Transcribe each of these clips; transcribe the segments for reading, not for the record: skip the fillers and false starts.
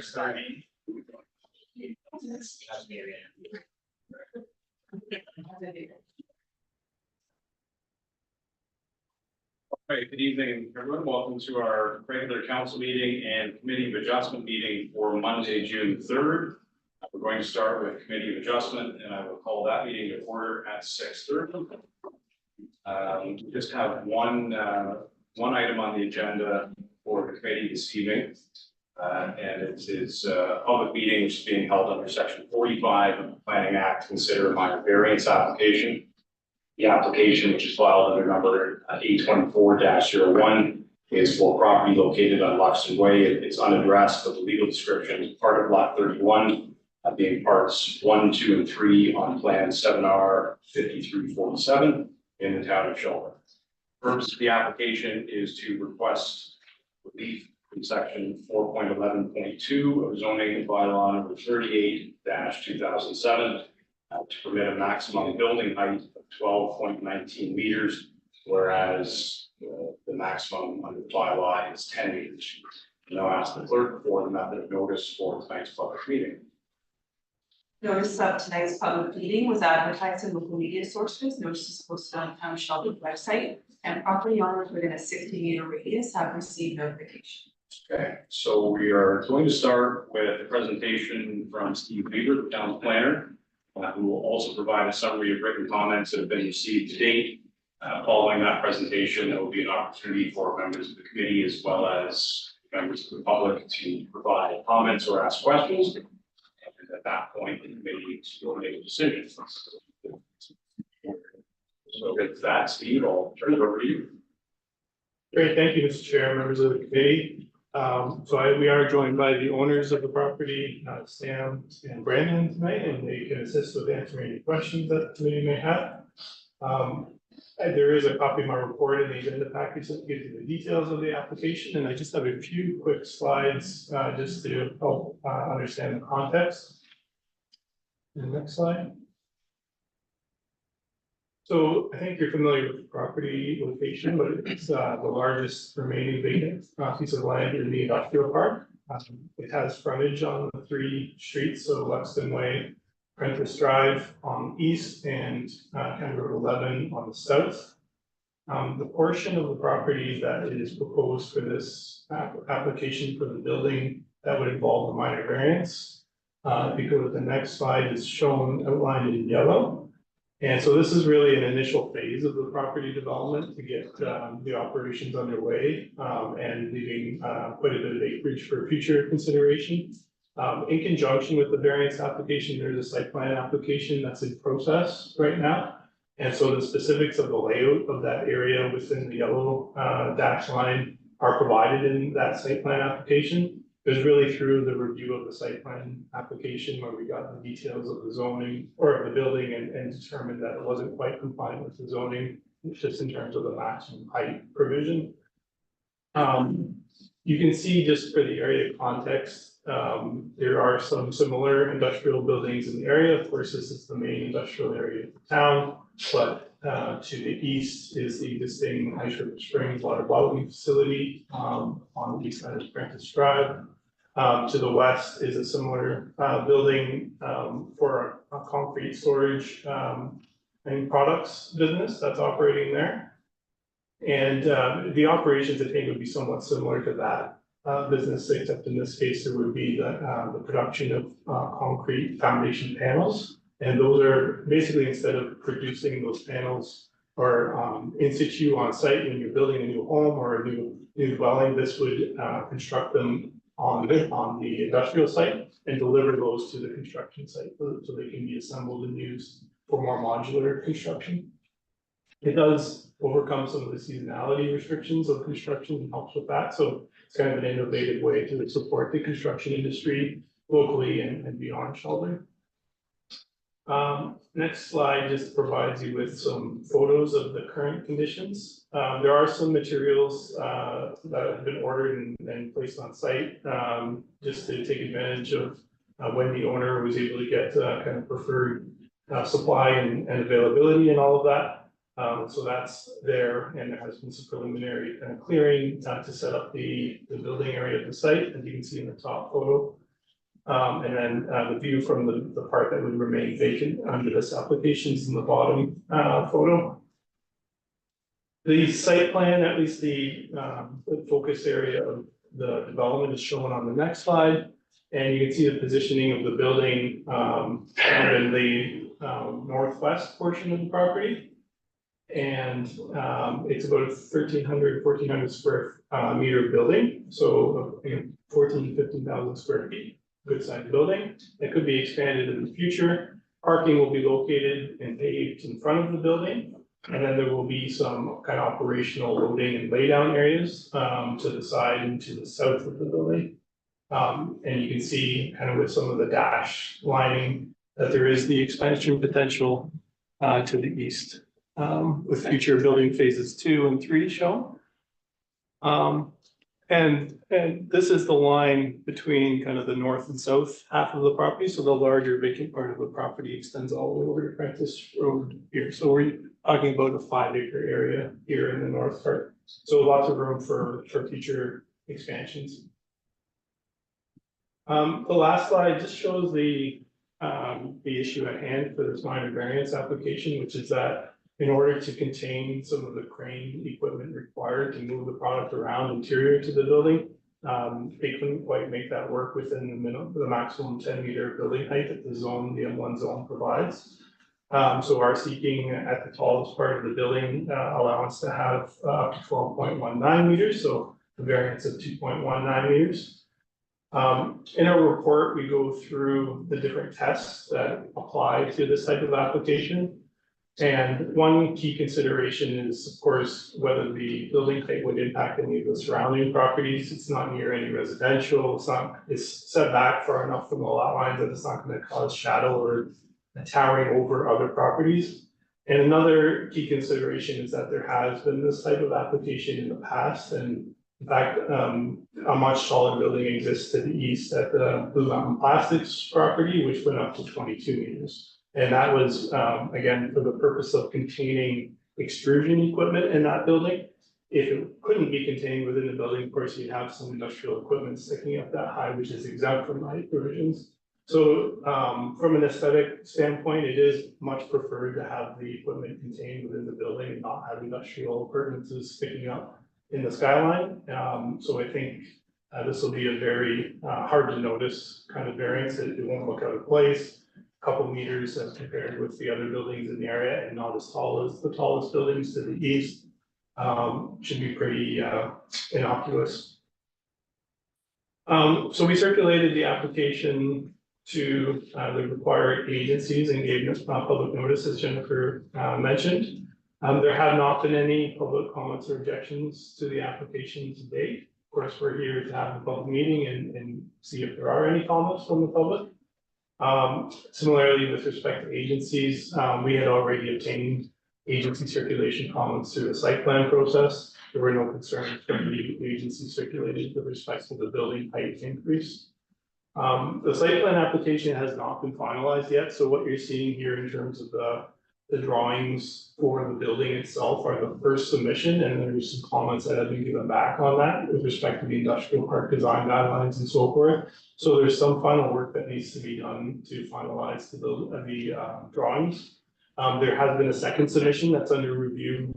Starting. All right, good evening, everyone. Welcome to our regular council meeting and committee of adjustment meeting for Monday, June 3rd. We're going to start with committee of adjustment, and I will call that meeting to order at 6:30. We just have one item on the agenda for the committee this evening. And it is a public meeting which is being held under section 45 of the Planning Act to consider a minor variance application. The application, which is filed under number 824-01, is for property located on Luxton Way. It's unaddressed, but the legal description is part of lot 31, being parts 1, 2, and 3 on plan 7R 5347 in the town of Shelburne. The purpose of the application is to request relief from section 4.11.2 of zoning bylaw number 38-2007 to permit a maximum building height of 12.19 meters, whereas the maximum under the bylaw is 10 meters. Now ask the clerk for the method of notice for tonight's public meeting. Notice of tonight's public meeting was advertised in local media sources. Notice is posted on the town of Shelburne website, and property owners within a 60-meter radius have received notification. Okay, so we are going to start with a presentation from Steve Weaver, the town planner, who will also provide a summary of written comments that have been received to date. Following that presentation, there will be an opportunity for members of the committee as well as members of the public to provide comments or ask questions. And at that point, the committee will make a decision. So with that, Steve, I'll turn it over to you. Great, thank you, Mr. Chair, members of the committee. We are joined by the owners of the property, Sam and Brandon tonight, and they can assist with answering any questions that the committee may have. There is a copy of my report in the agenda package that gives you the details of the application, and I just have a few quick slides just to help understand the context. The next slide. So I think you're familiar with the property location, but it's the largest remaining vacant piece of land in the industrial park. It has frontage on the 3 streets, so Luxton Way, Prentice Drive on the east, and County Road 11 on the south. The portion of the property that is proposed for this application for the building that would involve a minor variance, if you go to the next slide, is shown outlined in yellow. And so this is really an initial phase of the property development to get the operations underway and leaving quite a bit of acreage for future consideration. In conjunction with the variance application, there's a site plan application that's in process right now. And so the specifics of the layout of that area within the yellow dash line are provided in that site plan application. It was really through the review of the site plan application where we got the details of the zoning or of the building and determined that it wasn't quite compliant with the zoning, just in terms of the maximum height provision. You can see just for the area context, there are some similar industrial buildings in the area. Of course, this is the main industrial area of the town, but to the east is the existing Ice River Springs water bottling facility on the east side of Prentice Drive. To the west is a similar building for a concrete storage and products business that's operating there. And the operations, I think, would be somewhat similar to that business, except in this case, there would be the production of concrete foundation panels. And those are basically, instead of producing those panels or in situ on site when you're building a new home or a new dwelling, this would construct them on the industrial site and deliver those to the construction site so they can be assembled and used for more modular construction. It does overcome some of the seasonality restrictions of construction and helps with that. So it's kind of an innovative way to support the construction industry locally and beyond Shelburne. Next slide just provides you with some photos of the current conditions. There are some materials that have been ordered and placed on site just to take advantage of when the owner was able to get kind of preferred supply and availability and all of that. So that's there, and there has been some preliminary clearing to set up the building area of the site, as you can see in the top photo. And then the view from the part that would remain vacant under this application is in the bottom photo. The site plan, at least the focus area of the development is shown on the next slide. And you can see the positioning of the building in the northwest portion of the property. And it's about a 1,400 square meter building. So 15,000 square feet, good sized building. It could be expanded in the future. Parking will be located and paved in front of the building. And then there will be some kind of operational loading and laydown areas to the side and to the south of the building. And you can see kind of with some of the dash lining that there is the expansion potential to the east with future building phases 2 and 3 shown. And this is the line between kind of the north and south half of the property. So the larger vacant part of the property extends all the way over to Prentice Road here. So we're talking about a 5-acre area here in the north part. So lots of room for future expansions. The last slide just shows the issue at hand for this minor variance application, which is that in order to contain some of the crane equipment required to move the product around interior to the building, they couldn't quite make that work within the maximum 10-meter building height that the M1 zone provides. So are seeking at the tallest part of the building allowance to have up to 12.19 meters, so a variance of 2.19 meters. In our report, we go through the different tests that apply to this type of application. And one key consideration is, of course, whether the building height would impact any of the surrounding properties. It's not near any residential. It's set back far enough from the lot lines that it's not going to cause shadow or towering over other properties. And another key consideration is that there has been this type of application in the past. And in fact, a much taller building exists to the east at the Blue Mountain Plastics property, which went up to 22 meters. And that was, again, for the purpose of containing extrusion equipment in that building. If it couldn't be contained within the building, of course, you'd have some industrial equipment sticking up that high, which is exempt from the height provisions. So from an aesthetic standpoint, it is much preferred to have the equipment contained within the building and not have industrial appurtenances sticking up in the skyline. So I think this will be a very hard to notice kind of variance. It won't look out of place. Couple meters as compared with the other buildings in the area, and not as tall as the tallest buildings to the east. Should be pretty innocuous. So we circulated the application to the required agencies and gave us public notice, as Jennifer mentioned. There have not been any public comments or objections to the application to date. Of course, we're here to have a public meeting and see if there are any comments from the public. Similarly, with respect to agencies, we had already obtained agency circulation comments through the site plan process. There were no concerns from the agency circulated with respect to the building height increase. The site plan application has not been finalized yet, so what you're seeing here in terms of the drawings for the building itself are the first submission, and there's some comments that have been given back on that with respect to the industrial park design guidelines and so forth. So there's some final work that needs to be done to finalize the drawings. There has been a second submission that's under review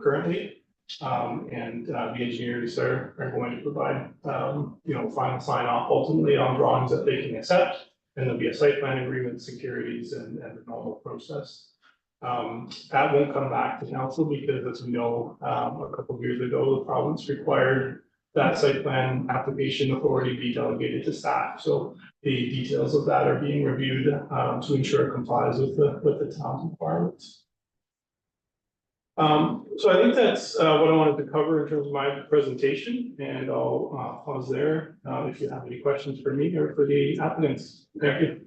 currently. And the engineers are going to provide, final sign off ultimately on drawings that they can accept. And there'll be a site plan agreement, securities, and the normal process. That won't come back to council because, as we know, a couple of years ago, the province required that site plan application authority be delegated to staff. So the details of that are being reviewed to ensure it complies with the town's requirements. So I think that's what I wanted to cover in terms of my presentation, and I'll pause there if you have any questions for me or for the applicants. Thank you.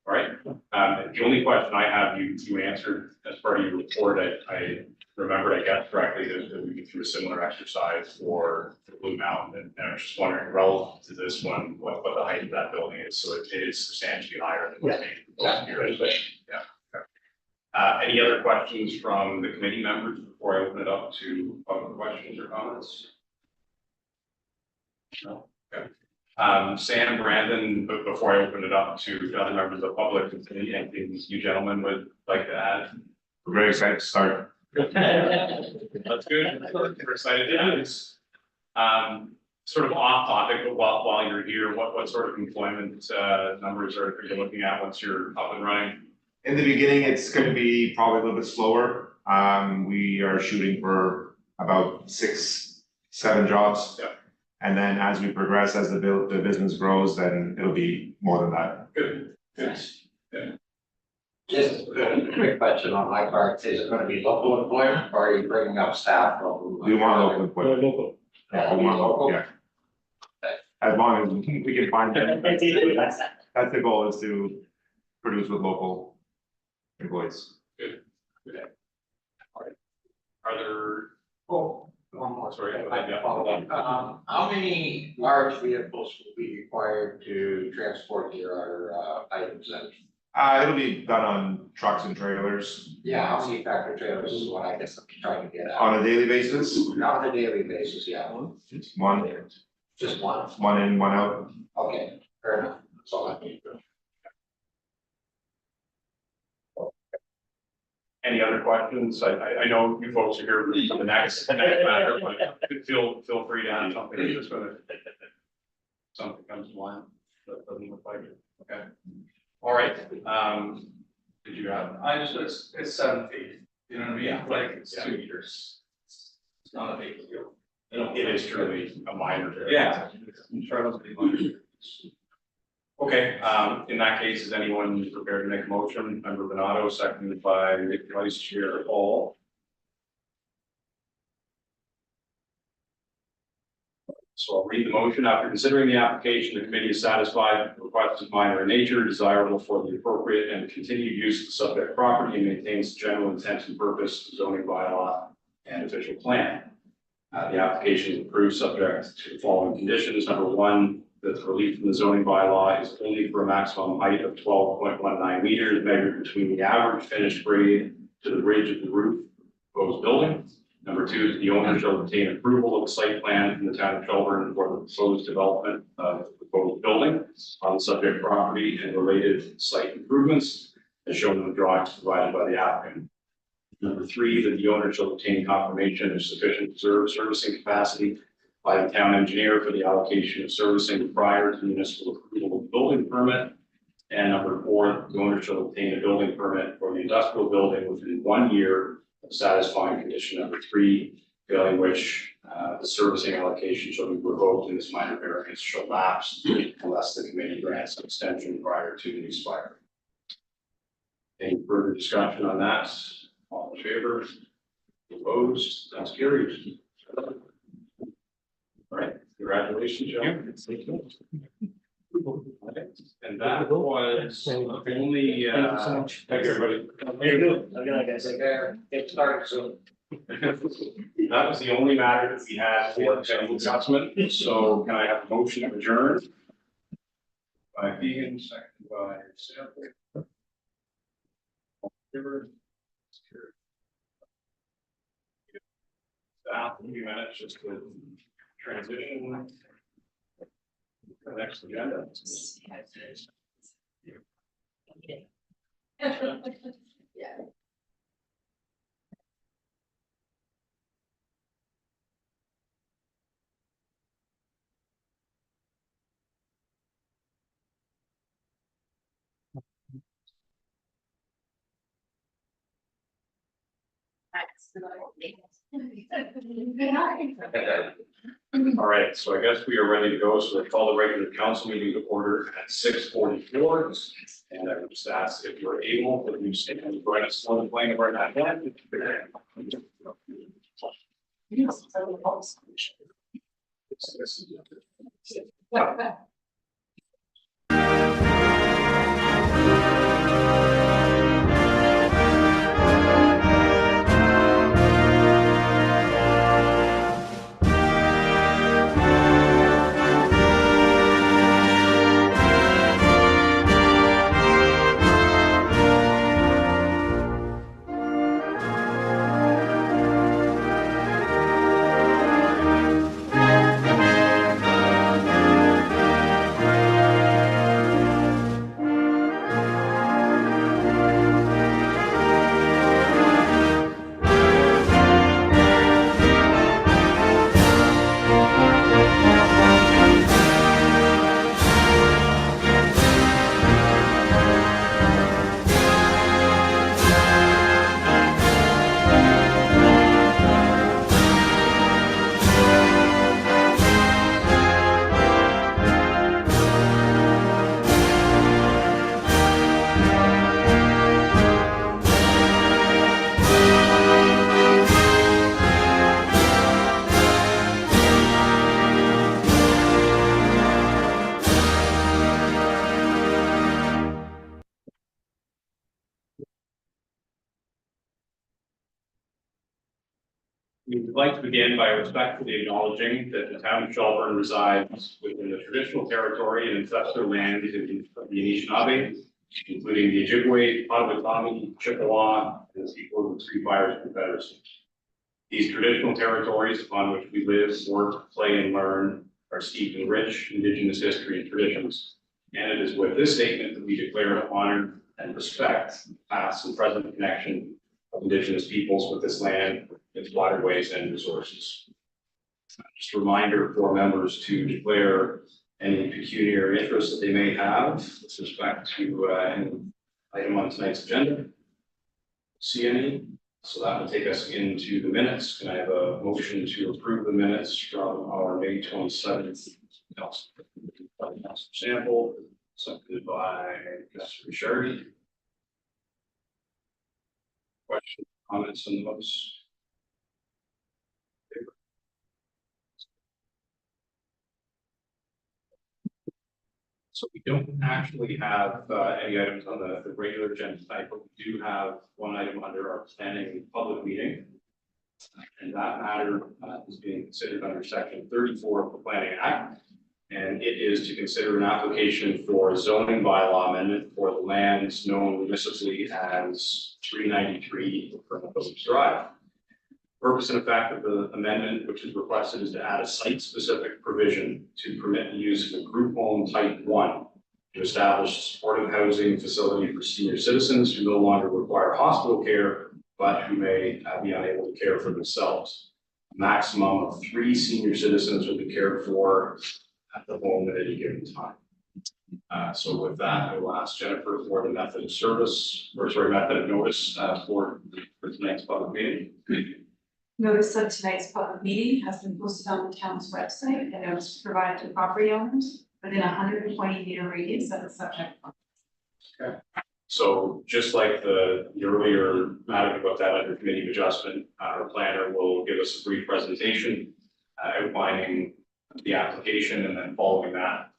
All right. The only question I have, you answered as part of your report. I remembered, I guess correctly, that we went through a similar exercise for Blue Mountain, and I was just wondering, relative to this one, what the height of that building is. So it is substantially higher than what's being proposed here. Yeah. Okay. Any other questions from the committee members before I open it up to public questions or comments? No. Okay. Sam, Brandon, but before I open it up to other members of the public, anything you gentlemen would like to add? We're very excited to start. That's good. We're excited. Yeah, it's sort of off topic, but while you're here, what sort of employment numbers are you looking at once you're up and running? In the beginning, it's gonna be probably a little bit slower. We are shooting for about 6, 7 jobs. Yeah. And then as we progress, as the business grows, then it'll be more than that. Good. Good. Just a quick question on my part, is it gonna be local employment or are you bringing up staff from? We want local employment. Local. Yeah, we want local, yeah. As long as we can find them. That's the goal, is to produce with local employees. Are there, One more. sorry, go ahead, yeah. How many large vehicles will be required to transport your items then? It'll be done on trucks and trailers Yeah, how many tractor trailers is what I guess I'm trying to get at. on a daily basis. On a daily basis, yeah. One Just one? in, one out. Okay, fair enough. That's all I need. Any other questions? I know you folks are here for the next matter, but feel free to add something, just when something comes to mind that doesn't look like it. Okay. All right, did you have? I just, it's 7 feet, you know what I mean? Yeah. Like, it's Yeah. 2 meters. It's not a big deal. It is truly a minor. Yeah. Incredibly minor. Okay, in that case, is anyone prepared to make a motion? Member Bernardo, seconded by Vice Chair Hall. So I'll read the motion. After considering the application, the committee is satisfied the request is minor in nature, desirable for the appropriate and continued use of the subject property, and maintains the general intent and purpose of zoning bylaw and official plan. The application is approved subject to the following conditions. Number one, that the relief from the zoning bylaw is only for a maximum height of 12.19 meters measured between the average finished grade to the ridge of the roof of the proposed building. Number two, that the owner shall obtain approval of the site plan from the town of Shelburne for the proposed development of the proposed building on the subject property and related site improvements as shown in the drawings provided by the applicant. Number three, that the owner shall obtain confirmation of sufficient servicing capacity by the town engineer for the allocation of servicing prior to municipal approval of the building permit. And number four, the owner shall obtain a building permit for the industrial building within 1 year of satisfying condition number three, failing which the servicing allocation shall be revoked and this minor variance shall lapse unless the committee grants an extension prior to the expiry. Any further discussion on that? All in favor? Opposed? That's carried. All right, congratulations, Joe. And that was only, thank you, everybody. Take care. Get started soon. That was the only matter that we had for general adjustment, so can I have a motion to adjourn? By Deegan, second by Sam. Staff, a few minutes just to transition. The next agenda. All right, so I guess we are ready to go. So we call the regular council meeting to order at 6:44. And I would just ask if you're able, that you stand and join us on the playing of our national anthem. We would like to begin by respectfully acknowledging that the town of Shelburne resides within the traditional territory and ancestral land of the Anishinaabe, including the Ojibwe, Potawatomi, Chippewa, and the people of the Three Fires Confederacy. These traditional territories upon which we live, work, play, and learn are steeped in rich Indigenous history and traditions. And it is with this statement that we declare an honor and respect the past and present connection of Indigenous peoples with this land, its waterways and resources. Just a reminder for members to declare any pecuniary interest that they may have with respect to any item on tonight's agenda. See any? So that will take us into the minutes. Can I have a motion to approve the minutes from our May 27th Council Sample, seconded by Councilor Sherry? Questions, comments on those? So we don't actually have any items on the regular agenda tonight, but we do have one item under our planning public meeting. And that matter is being considered under section 34 of the Planning Act. And it is to consider an application for a zoning bylaw amendment for the lands known municipally as 393 Village Drive. Purpose and effect of the amendment, which is requested, is to add a site-specific provision to permit the use of a group home type 1 to establish a supportive housing facility for senior citizens who no longer require hospital care, but who may be unable to care for themselves. A maximum of 3 senior citizens will be cared for at the home at any given time. So with that, I will ask Jennifer for the method of service, or sorry, method of notice for tonight's public meeting. Notice of tonight's public meeting has been posted on the town's website and notice provided to property owners within 120 meter radius of the subject. So just like the earlier matter about that under committee of adjustment, our planner will give us a brief presentation outlining the application, and then following that,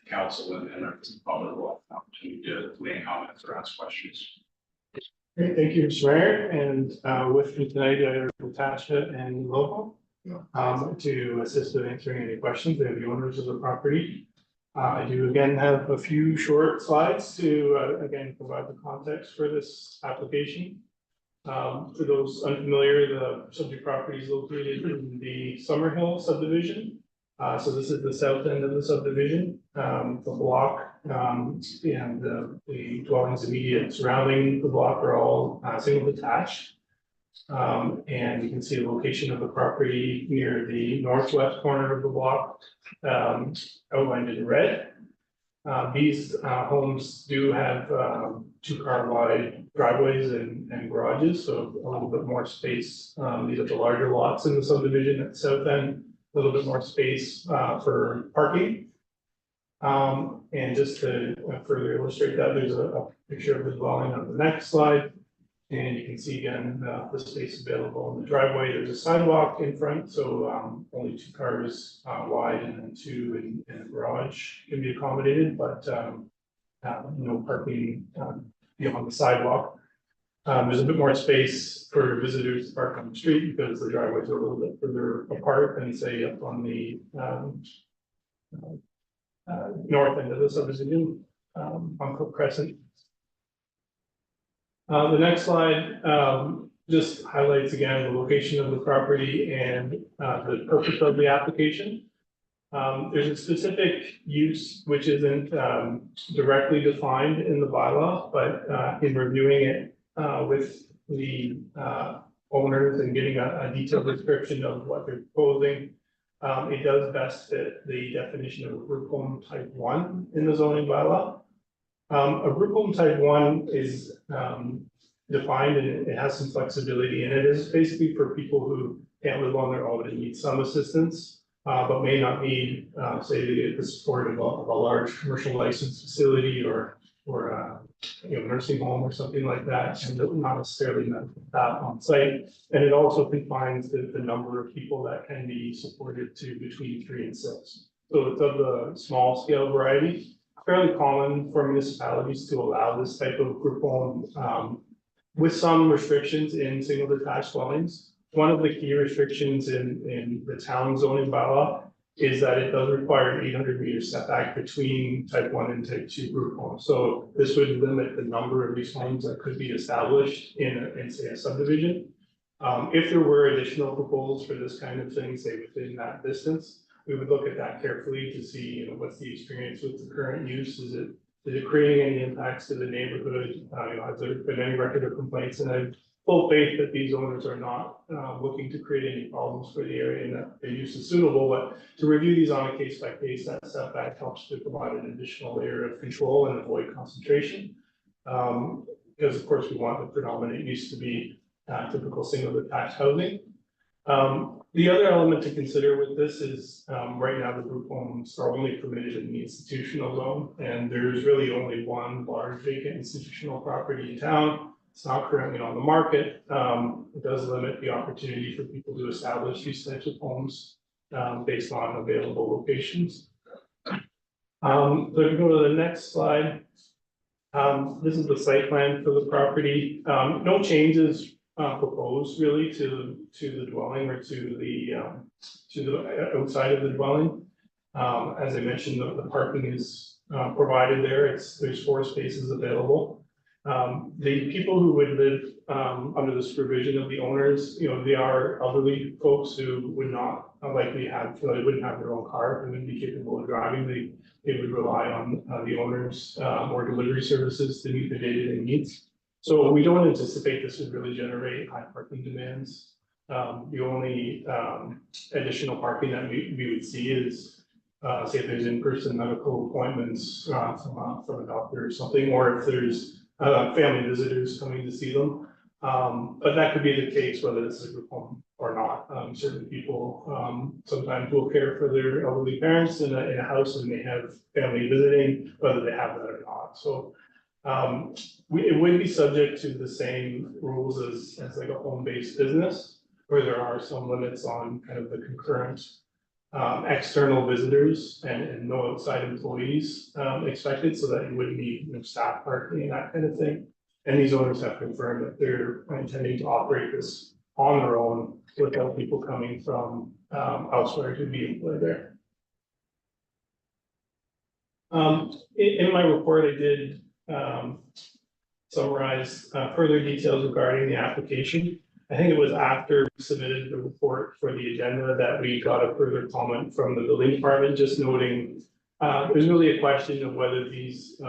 council and our public will have an opportunity to make comments or ask questions. Great, thank you, Mr. Mayor, and with me tonight, I have Natasha and Lobo to assist with answering any questions. They're the owners of the property. I do again have a few short slides to again provide the context for this application. For those unfamiliar, the subject property is located in the Summerhill subdivision. So this is the south end of the subdivision, the block, and the dwellings immediate surrounding the block are all single detached. And you can see the location of the property near the northwest corner of the block, outlined in red. These homes do have 2-car wide driveways and garages, so a little bit more space. These are the larger lots in the subdivision at the south end, a little bit more space for parking. And just to further illustrate that, there's a picture of the dwelling on the next slide. And you can see again the space available in the driveway. There's a sidewalk in front, so only 2 cars wide, and then 2 in the garage can be accommodated, but no parking beyond the sidewalk. There's a bit more space for visitors to park on the street because the driveways are a little bit further apart than say up on the north end of the subdivision on Cook Crescent. The next slide just highlights again the location of the property and the purpose of the application. There's a specific use which isn't directly defined in the bylaw, but in reviewing it with the owners and getting a detailed description of what they're proposing, it does best fit the definition of a group home type 1 in the zoning bylaw. A group home type 1 is defined and it has some flexibility, and it is basically for people who can't live on their own and need some assistance, but may not need, say, the support of a large commercial licensed facility or nursing home or something like that, and not necessarily that on site. And it also confines the number of people that can be supported to between 3 and 6. So it's of the small scale variety. Fairly common for municipalities to allow this type of group home with some restrictions in single detached dwellings. one of the key restrictions in the town zoning bylaw is that it does require an 800-meter setback between type 1 and type 2 group homes. So this would limit the number of these homes that could be established in say, a subdivision. If there were additional proposals for this kind of thing, say within that distance, we would look at that carefully to see, you know, what's the experience with the current use? Is it creating any impacts to the neighborhood? You know, has there been any record of complaints? And I have full faith that these owners are not looking to create any problems for the area and that the use is suitable, but to review these on a case by case, that setback helps to provide an additional layer of control and avoid concentration. Because of course we want the predominant use to be typical single detached housing. The other element to consider with this is right now the group homes are only permitted in the institutional zone, and there's really only one large vacant institutional property in town. It's not currently on the market. It does limit the opportunity for people to establish these types of homes based on available locations. So if we go to the next slide. This is the site plan for the property. No changes proposed really to the dwelling or to the outside of the dwelling. As I mentioned, the parking is provided there. There's 4 spaces available. The people who would live under the supervision of the owners, you know, they are elderly folks who would not likely have, they wouldn't have their own car, they wouldn't be capable of driving. They would rely on the owners or delivery services to meet the day-to-day needs. So we don't anticipate this would really generate high parking demands. The only additional parking that we would see is say if there's in-person medical appointments from a doctor or something, or if there's family visitors coming to see them. But that could be the case whether this is a group home or not. Certain people sometimes will care for their elderly parents in a house and they have family visiting, whether they have that or not. So it would be subject to the same rules as like a home-based business, where there are some limits on kind of the concurrent external visitors and no outside employees expected, so that you wouldn't need, you know, staff parking and that kind of thing. And these owners have confirmed that they're intending to operate this on their own without people coming from elsewhere to be employed there. In my report, I did summarize further details regarding the application. I think it was after we submitted the report for the agenda that we got a further comment from the building department, just noting there's really a question of whether these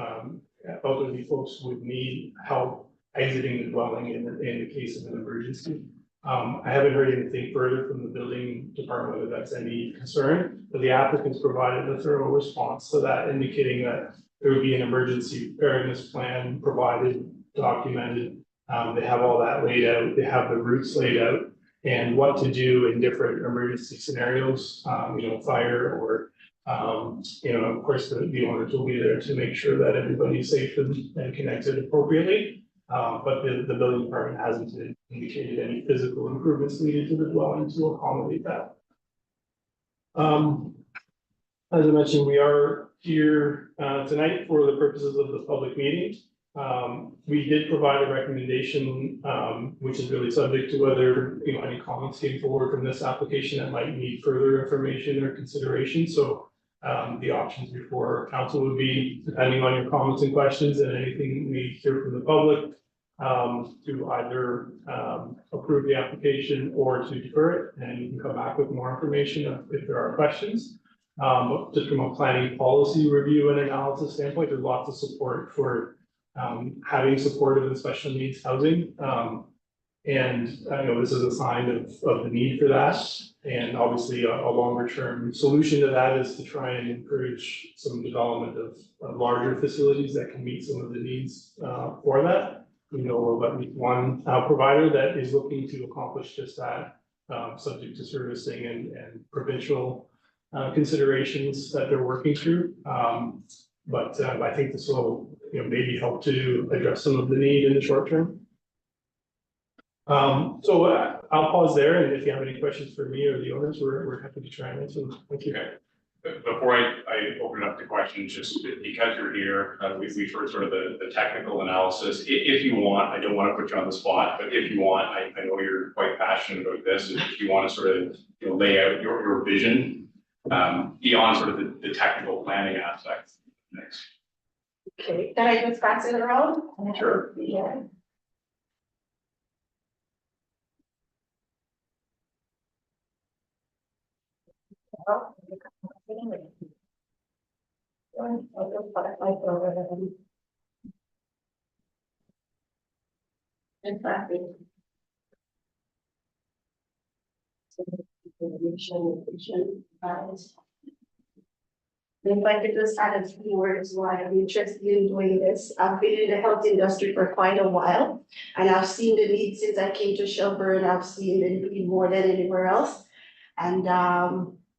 elderly folks would need help exiting the dwelling in the case of an emergency. I haven't heard anything further from the building department whether that's any concern, but the applicants provided a thorough response to that, indicating that there would be an emergency preparedness plan provided, documented. They have all that laid out, they have the routes laid out, and what to do in different emergency scenarios, you know, fire or, you know, of course, the owners will be there to make sure that everybody's safe and connected appropriately. But the building department hasn't indicated any physical improvements needed to the dwelling to accommodate that. As I mentioned, we are here tonight for the purposes of the public meeting. We did provide a recommendation, which is really subject to whether, you know, any comments came forward from this application that might need further information or consideration. So the options before council would be, depending on your comments and questions and anything we hear from the public, to either approve the application or to defer it, and you can come back with more information if there are questions. Just from a planning policy review and analysis standpoint, there's lots of support for having supportive and special needs housing. And I know this is a sign of the need for that. And obviously a longer term solution to that is to try and encourage some development of larger facilities that can meet some of the needs for that. We know of at least one provider that is looking to accomplish just that, subject to servicing and provincial considerations that they're working through. But I think this will, you know, maybe help to address some of the need in the short term. So I'll pause there, and if you have any questions for me or the owners, we're happy to try and answer them. Thank you. Okay. Before I open it up to questions, just because you're here, we've heard sort of the technical analysis. If you want, I don't want to put you on the spot, but if you want, I know you're quite passionate about this. And if you want to sort of, lay out your vision, beyond sort of the technical planning aspects. Next. Okay, can I just pass it around? Sure. Yeah. If I could just add a few words why I'm interested in doing this. I've been in the health industry for quite a while, and I've seen the need since I came to Shelburne. I've seen the need more than anywhere else. And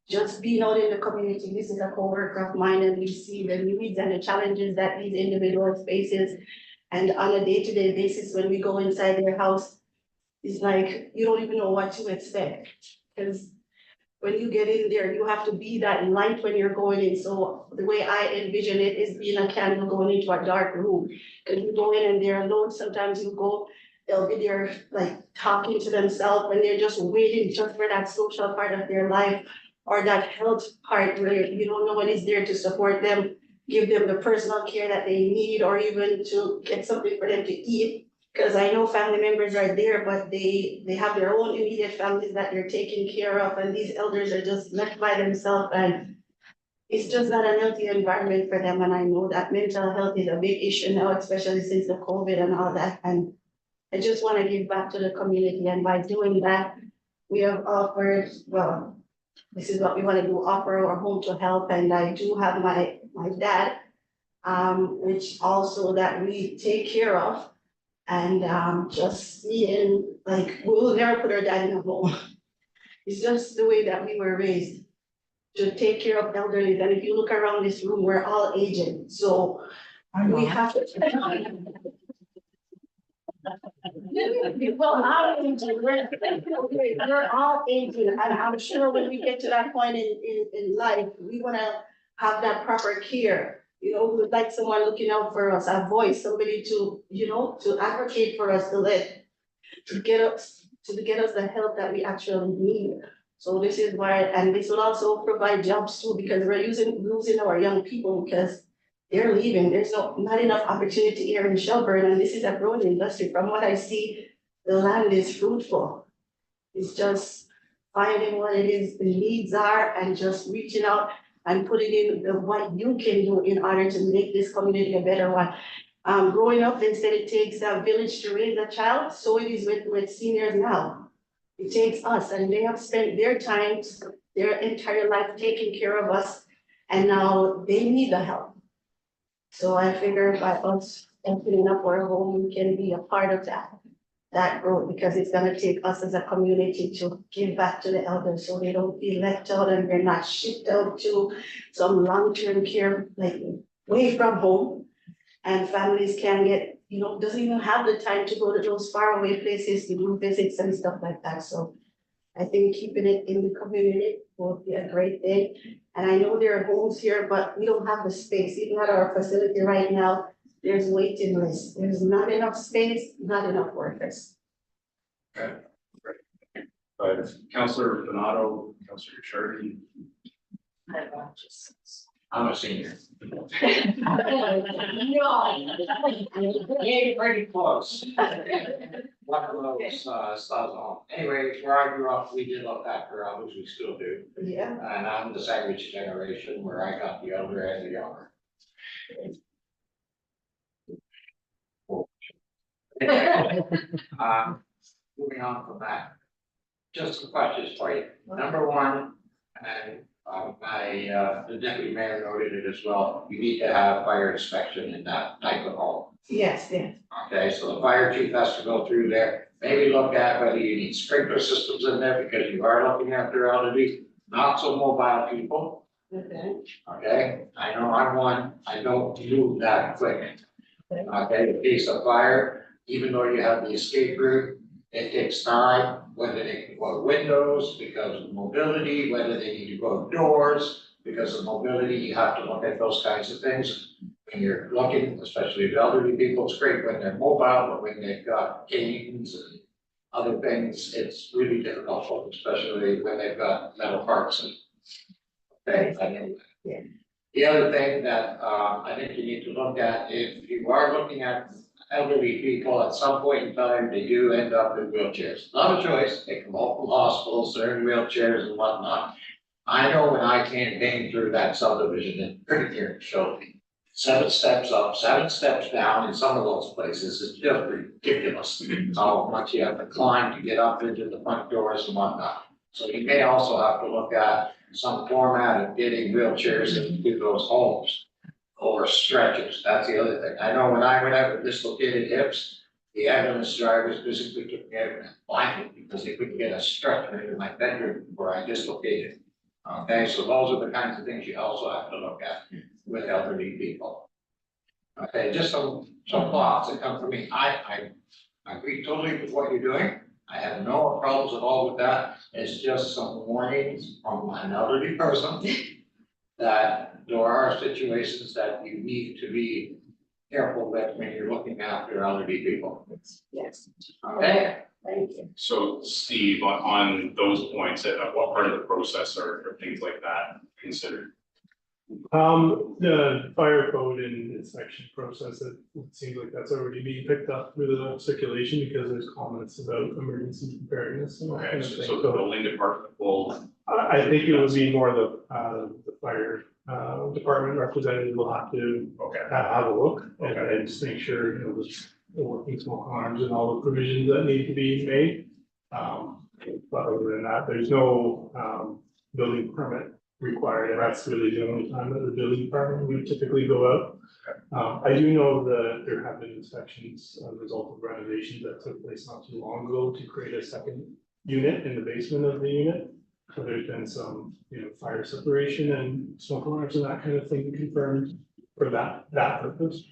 just being out in the community, this is a coworker of mine, and we see the needs and the challenges that these individuals faces. And on a day-to-day basis, when we go inside their house, it's like, you don't even know what to expect. Because when you get in there, you have to be that light when you're going in. So the way I envision it is being a candle going into a dark room. Because you go in and they're alone, sometimes you go, they'll be there like talking to themselves and they're just waiting just for that social part of their life or that health part where no one is there to support them, give them the personal care that they need, or even to get something for them to eat. Because I know family members are there, but they have their own immediate families that they're taking care of, and these elders are just left by themselves, and it's just not a healthy environment for them. And I know that mental health is a big issue now, especially since the COVID and all that. And I just want to give back to the community, and by doing that, we have offered, well, this is what we want to do, offer our home to help. And I do have my dad, which also that we take care of. And just seeing, like, we will never put our dad in a home. It's just the way that we were raised to take care of elderly. And if you look around this room, we're all aging. So we have to. Well, I'm aging, we're all aging, and I'm sure when we get to that point in life, we wanna have that proper care. We would like someone looking out for us, a voice, somebody to, to advocate for us, to get us the help that we actually need. So this is why, and this will also provide jobs too, because we're losing our young people because they're leaving. There's not enough opportunity here in Shelburne, and this is a growing industry. From what I see, the land is fruitful. It's just finding what it is the needs are and just reaching out and putting in what you can do in order to make this community a better one. Growing up, they said it takes a village to raise a child, so it is with seniors now. It takes us, and they have spent their time, their entire life taking care of us, and now they need the help. So I figure by us opening up our home, we can be a part of that growth, because it's gonna take us as a community to give back to the elders so they don't feel left out and they're not shipped out to some long-term care, like way from home. And families can get, doesn't even have the time to go to those faraway places to do visits and stuff like that. So I think keeping it in the community will be a great thing. And I know there are homes here, but we don't have the space. Even at our facility right now, there's waiting lists. There's not enough space, not enough workers. Okay, great. Councillor Donato, Councillor Charity. I'm a senior. No. Yeah, pretty close. One of those, stuff on. Anyway, where I grew up, we did look after others, we still do. Yeah. And I'm the sandwich generation where I got the elder and the younger. Moving on from that. Just some questions for you. Number one, and the deputy mayor noted it as well, you need to have fire inspection in that type of home. Yes. Okay, so the fire chief has to go through there, maybe look at whether you need sprinkler systems in there because you are looking after elderly, not so mobile people. Okay. Okay, I know I'm one, I don't move that quick. Okay, in case of fire, even though you have the escape route, it takes time, whether they can go to windows because of mobility, whether they need to go doors, because of mobility, you have to look at those kinds of things. When you're looking, especially with elderly people, it's great when they're mobile, but when they've got canes and other things, it's really difficult for them, especially when they've got metal parts and things. I know that. Yeah. The other thing that, I think you need to look at, if you are looking at elderly people, at some point in time, they do end up in wheelchairs. Not a choice, they come home from hospitals, they're in wheelchairs and whatnot. I know when I campaigned through that subdivision in Cricket here, it showed me 7 steps up, 7 steps down in some of those places, it's just ridiculous. How much you have to climb to get up into the front doors and whatnot. So you may also have to look at some format of getting wheelchairs into those homes. Or stretchers, that's the other thing. I know when I went out with dislocated hips, the ambulance drivers physically took me out and blinded because they couldn't get a stretcher into my bedroom where I dislocated. Okay, so those are the kinds of things you also have to look at with elderly people. Okay, just some thoughts that come from me. I agree totally with what you're doing. I have no problems at all with that. It's just some warnings from an elderly person that there are situations that you need to be careful with when you're looking after elderly people. Yes, Okay? thank you. So Steve, on those points, at what part of the process are things like that considered? The fire code and inspection process, it seems like that's already being picked up through the circulation because there's comments about emergency preparedness and that kind Okay, of thing. so the building department will, I think it would be more the fire department representative will have to okay, have a look and Okay. and just make sure, you know, the working smoke alarms and all the provisions that need to be made. But other than that, there's no building permit required, and that's really the only time that the building department would typically go out. I do know that there have been inspections as a result of renovations that took place not too long ago to create a second unit in the basement of the unit. So there's been some, you know, fire separation and smoke alarms and that kind of thing confirmed for that purpose.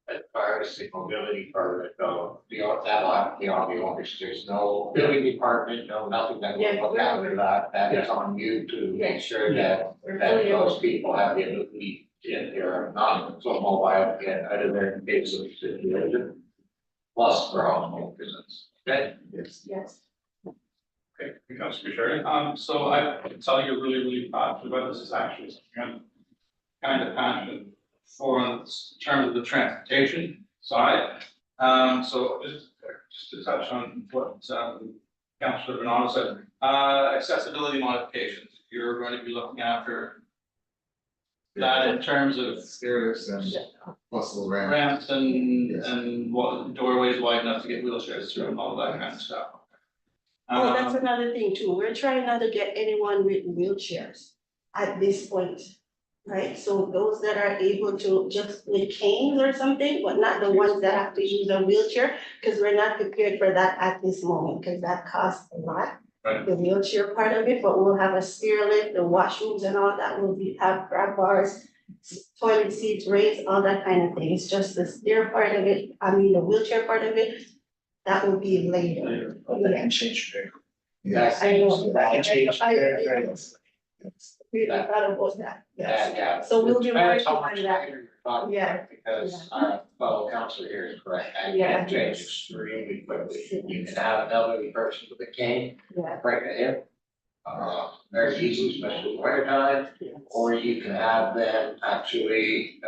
As far as the mobility part of it though, that'll have to be on the owners. There's no building department, no nothing that will look after that. That is on you to make sure that We're that fully aware. those people have the ability to get there, not so mobile, get out of their case of situation. Plus for household visits, okay? Yes. Okay, Councilor Sheridan, so I can tell you're really passionate about this, is actually something I'm kind of passionate for in terms of the transportation side. So just to touch on what Councilor Bernardo said, accessibility modifications, you're going to be looking after that in terms of Stairs and possible ramp. ramps and what doorways wide enough to get wheelchairs through and all that kind of stuff. Oh, that's another thing too. We're trying not to get anyone with wheelchairs at this point. Right, so those that are able to just with canes or something, but not the ones that have to use a wheelchair, because we're not prepared for that at this moment, because that costs a lot. Right. The wheelchair part of it, but we'll have a stair lift, the washrooms and all that will have grab bars, toilet seats raised, all that kind of thing. It's just the stair part of it, the wheelchair part of it, that will be later. Yeah. Yes. I know that. Change. We thought about that, yes. Yeah. So we'll be Depends working how much on that. later you're talking Yeah. about, because our fellow counselor here is correct, and Yeah. it can change extremely quickly. You can have an elderly person with a cane, Yeah. break a hip, very easily, especially in winter time, or you can have them actually,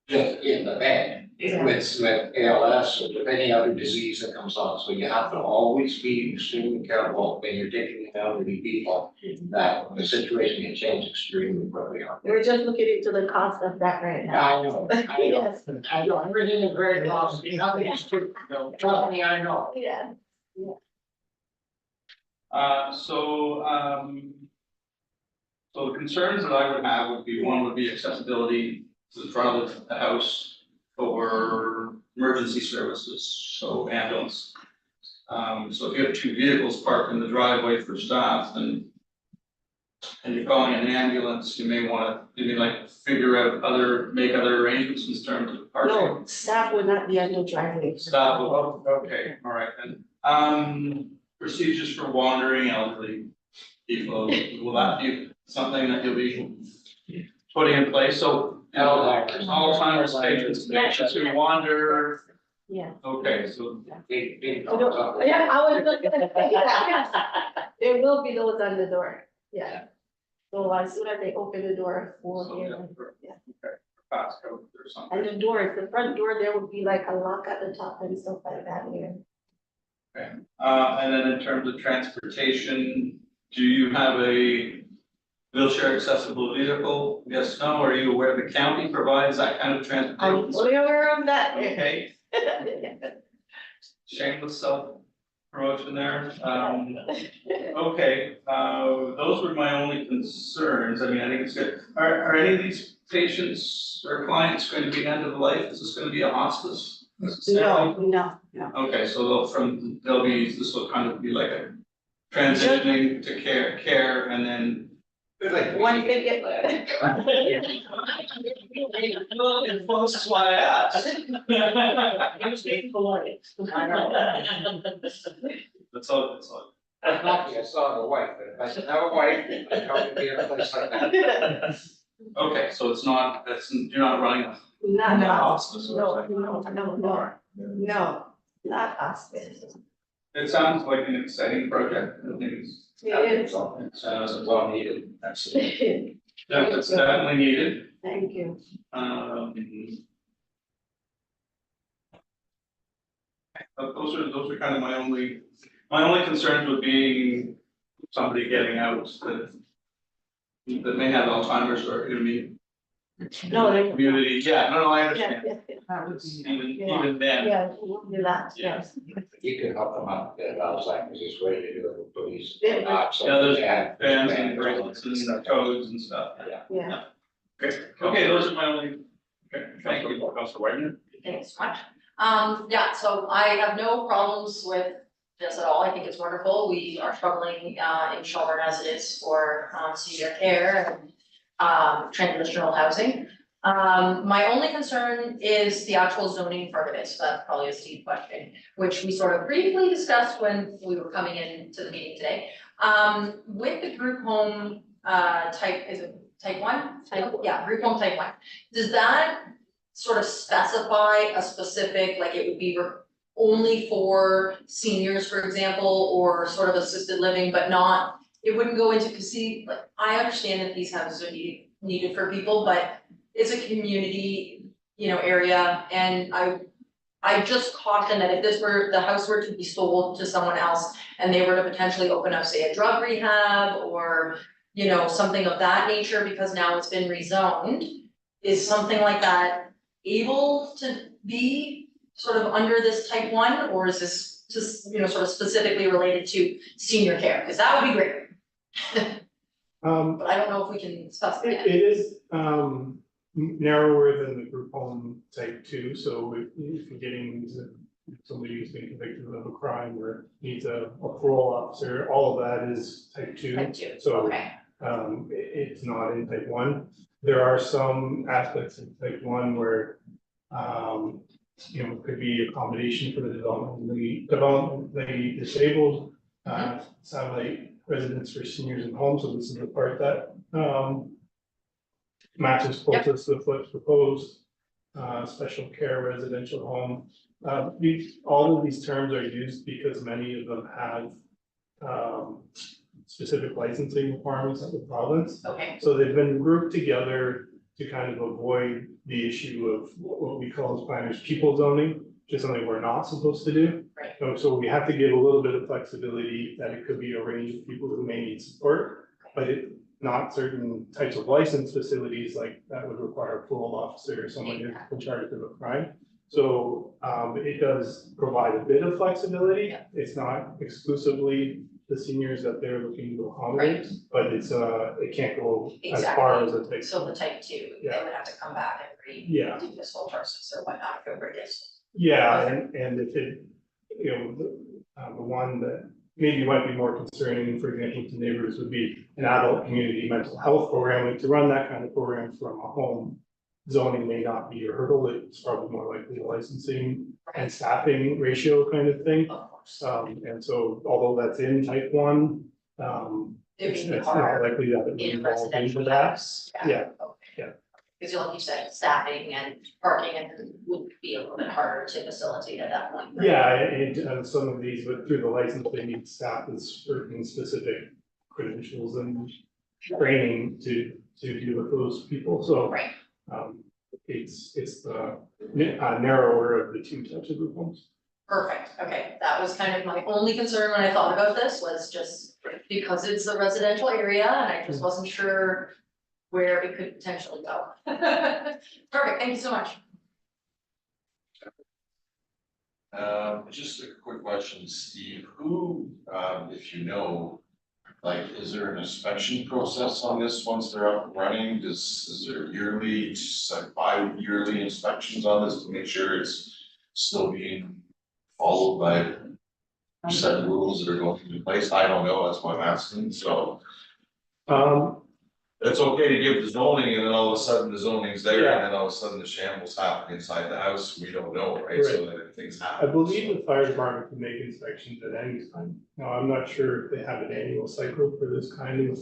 just in the bed Yeah. with ALS or with any other disease that comes on, so you have to always be extremely careful when you're taking in elderly people, that the situation can change extremely quickly on. We're just looking into the cost of that right now. I know, Yes. I know, everything is very costly, nothing is cheap, trust me, I know. Yeah. So the concerns that I would have would be, one would be accessibility to the front of the house for emergency services, so ambulance. So if you have 2 vehicles parked in the driveway for staff and you're calling an ambulance, you may wanna, figure out make other arrangements in terms of parking. No, staff would not be on the driveway. Stop, okay, all right then. Procedures for wandering elderly will that be something that you'll be putting in place? So, Alzheimer's patients who wander, Yeah. okay, so, Big Oh, thumbs no, up. yeah, I was looking at that. There will be those on the door, yeah. So as soon as they open the door for so, you, yeah, yeah. passcode or something. And the doors, the front door, there would be like a lock at the top and stuff like that here. And then in terms of transportation, do you have a wheelchair accessible vehicle? Yes, no, are you aware the county provides that kind of I'm transportation? fully aware of that. Okay, shameless self promotion there. Okay, those were my only concerns. I mean, I think it's good. Are any of these patients or clients going to be end of life? Is this going to be a hospice? necessarily? No. Okay, so this will kind of be like a transitioning to care and then. One thing get. Well, this is why I asked. That's all. I'm lucky I saw the wife, but if I didn't have a wife, I'd probably be in a place like that. Okay, so you're not running a Not hospice. No, not hospice. It sounds like an exciting project. I think It is. it's Well needed. Thank it's definitely needed. you. But those are kind of my only concerns with being somebody getting out that may have Alzheimer's or No, they. community, no, I Yeah, understand. Even then, Yeah, relax, yes. You can help them out, get Alzheimer's, is ready to do it with police. Yeah. there's Yeah. bands and bracelets and codes and stuff. Yeah. Okay, those are my only, thank you, Councilor Wagner. Thanks so much. Yeah, so I have no problems with this at all. I think it's wonderful. We are struggling in Shelburne as it is for senior care and transitional housing. My only concern is the actual zoning part of it. So that's probably a Steve question, which we sort of briefly discussed when we were coming into the meeting today. With the group home type, is it type 1? Yeah, group home type 1. Does that sort of specify a specific, like it would be only for seniors, for example, or sort of assisted living, but not, it wouldn't go into, cause see, like, I understand that these houses are needed for people, but it's a community, area, and I just caution that if the house were to be sold to someone else and they were to potentially open up, say, a drug rehab or, something of that nature, because now it's been rezoned, is something like that able to be sort of under this type 1, or is this just, sort of specifically related to senior care? Because that would be great. But I don't know if we can specify that. It is narrower than the group home type 2, so if you're getting somebody who's been convicted of a crime or needs a parole officer, all of that is type 2. Type 2, So okay. it's not in type 1. There are some aspects of type 1 where it could be accommodation for the developmentally disabled, satellite residents for seniors in homes, so this is the part that matches closest to what's proposed. Special care residential home. All of these terms are used because many of them have specific licensing requirements of the province. Okay, So they've been grouped together to kind of avoid the issue of what we call as planners people zoning, which is something we're not supposed to do. Right. So we have to give a little bit of flexibility that it could be a range of people who may need support, but not certain types of licensed facilities like that would require a parole officer or someone who's in charge of a crime. So it does provide a bit of flexibility. Yeah. It's not exclusively the seniors that they're looking to accommodate, but it can't go as far as it takes. so the type 2, they Yeah. would have to come back and Yeah. do this whole process or whatnot, if it were this. Yeah, and if it, the one that maybe might be more concerning, for example, to neighbors would be an adult community mental health program. Like to run that kind of program from a home, zoning may not be a hurdle. It's probably more likely a licensing and staffing ratio kind of thing. Of course. And so although that's in type 1, It It's would be it's not harder likely that it would in a involve into residential that. house. Yeah, Okay. yeah. Because like you said, staffing and parking and would be a little bit harder to facilitate at that point. right? Yeah, and some of these, but through the license, they need staff with certain specific credentials and training to deal with those people, so. Right. It's the narrower of the two types of group homes. Perfect, okay, that was kind of my only concern when I thought about this, was just because it's a residential area and I just wasn't sure where it could potentially go. Perfect, thank you so much. Just a quick question, Steve, who, if you know, like, is there an inspection process on this once they're up and running? Is there yearly, just like bi-yearly inspections on this to make sure it's still being followed by set rules that are going into place? I don't know, that's why I'm asking, so. It's okay to give the zoning and then all of a sudden the zoning's there and then all of a sudden the shambles happen inside the house, we don't know, right? So that things happen. I believe the fire department can make inspections at any time. Now, I'm not sure if they have an annual cycle for this kind of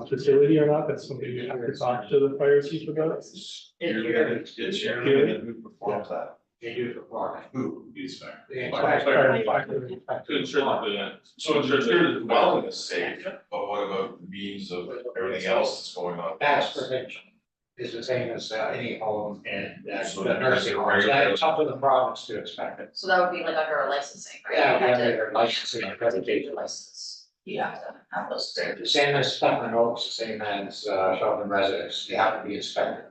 facility or not. That's something we have to talk to the fire chief about. It's yearly, and then who performs that? They do perform it. Who? Inspector. The Fire inspector. department. To ensure that the. So it's sure the dwelling is safe, but what about the means of everything else that's going on? That's prevention. Is the same as any home and So the nursing home, it's up to the province to inspect it. So that would be like under a licensing, right? Yeah, You have to- they're licensing and accreditation license, you have to have those. The same as Putnam Oaks, the same as Shelburne residents, you have to be inspected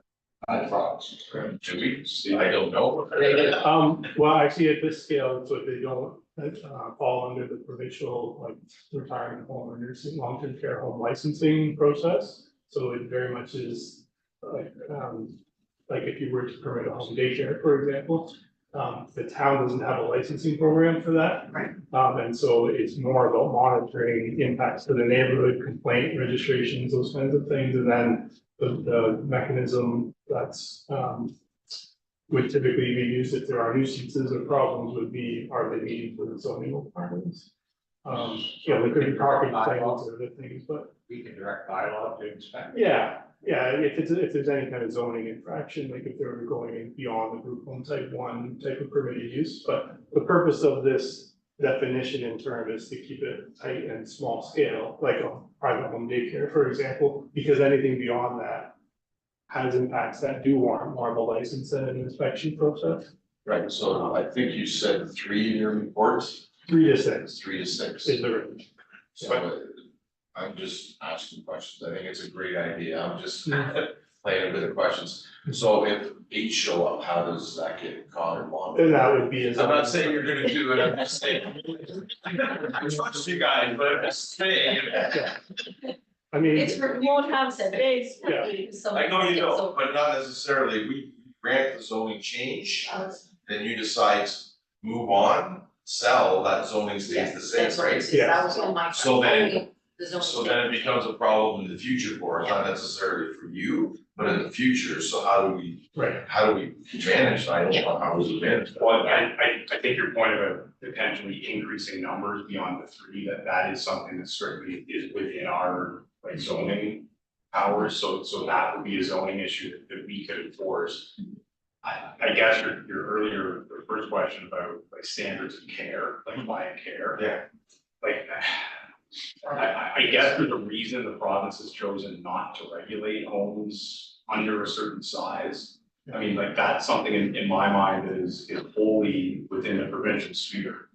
by the province. Do we? I don't know. They did. Well, actually, at this scale, so they don't fall under the provincial, like, retirement home or nursing, long-term care home licensing process. So it very much is like if you were to permit a home daycare, for example, the town doesn't have a licensing program for that. Right. And so it's more about monitoring impacts to the neighborhood, complaint registrations, those kinds of things, and then the mechanism that's would typically be used if there are nuisances or problems would be, are they meeting with the zoning requirements? Yeah, there could be parking cycles or other things, but We can direct dialogue to inspect. yeah, if there's any kind of zoning infraction, like if they're going beyond the group home type 1 type of permitted use, but the purpose of this definition in term is to keep it tight and small scale, like a private home daycare, for example, because anything beyond that has impacts that do warrant more of a license and an inspection process. Right, so I think you said 3-year reports, 3 to 6 3 to 6. is the range. So I'm just asking questions, I think it's a great idea, I'm just playing a bit of questions. So if 8 show up, how does that get caught or monitored? And that would be. I'm not saying you're gonna do it, I'm just saying. I trust you guys, but I'm just saying. I mean. It's, you won't have 7 days. Yeah. I know you don't, but not necessarily, we grant the zoning change, then you decide to move on, sell, that zoning stays the same, That's what right? it is, that was on my. So then- only the zoning So then it becomes a problem in the future for us, not necessarily for you, but in the future, so how do we manage, I don't know, how is it managed? Well, I think your point about potentially increasing numbers beyond the 3, that is something that certainly is within our like zoning powers, so that would be a zoning issue that we could enforce. I guess your first question about like standards of care, like client care. Yeah. Like, I guess there's a reason the province has chosen not to regulate homes under a certain size. I mean, like, that's something in my mind that is wholly within the provincial sphere.